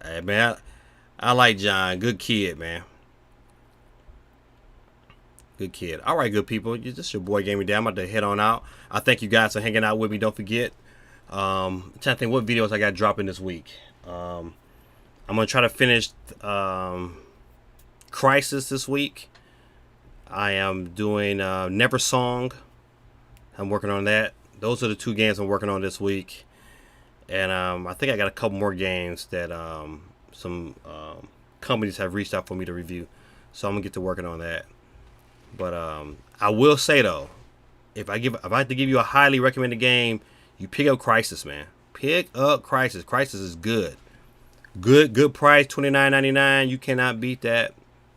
Hey man, I like John. Good kid, man. Good kid. All right, good people. This is your boy Gaming Dad. I'm about to head on out. I thank you guys for hanging out with me. Don't forget. I'm trying to think what videos I got dropping this week. I'm gonna try to finish Crisis this week. I am doing Never Song. I'm working on that. Those are the 2 games I'm working on this week. And I think I got a couple more games that some companies have reached out for me to review. So I'm going to get to working on that. But I will say, though, if I had to give you a highly recommended game, you pick up Crisis, man. Pick up Crisis. Crisis is good. Good price, $29.99. You cannot beat that.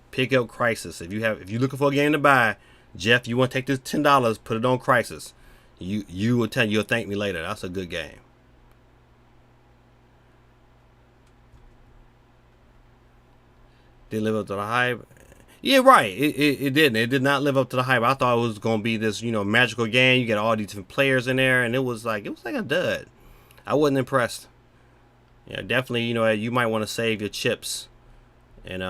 Pick up Crisis. If you're looking for a game to buy, Jeff, you want to take this $10, put it on Crisis. You'll thank me later. That's a good game. Did it live up to the hype? Yeah, right. It didn't. It did not live up to the hype. I thought it was gonna be this, magical game. You get all these different players in there, and it was like a dud. I wasn't impressed. Yeah, definitely. You might want to save your chips and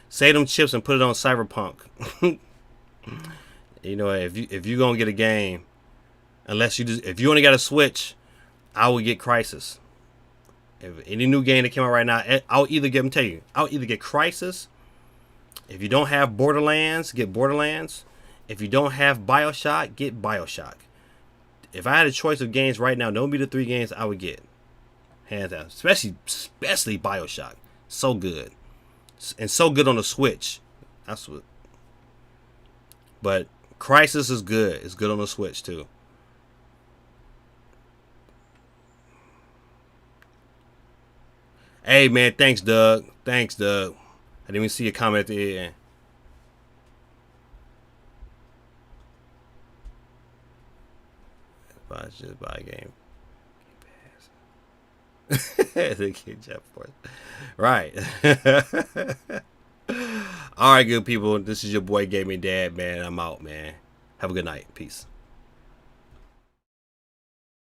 save them chips and put it on Cyberpunk. If you're gonna get a game, if you only got a Switch, I would get Crisis. If any new game that came out right now, I'll either get Crisis. If you don't have Borderlands, get Borderlands. If you don't have BioShock, get BioShock. If I had a choice of games right now, those would be the 3 games I would get, hands down. Especially BioShock, so good. And so good on the Switch. That's what. But Crisis is good. It's good on the Switch too. Hey man, thanks Doug. I didn't even see a comment at the end. Just buy a game. The kid Jeff Force. Right. All right, good people. This is your boy Gaming Dad, man. I'm out, man. Have a good night. Peace.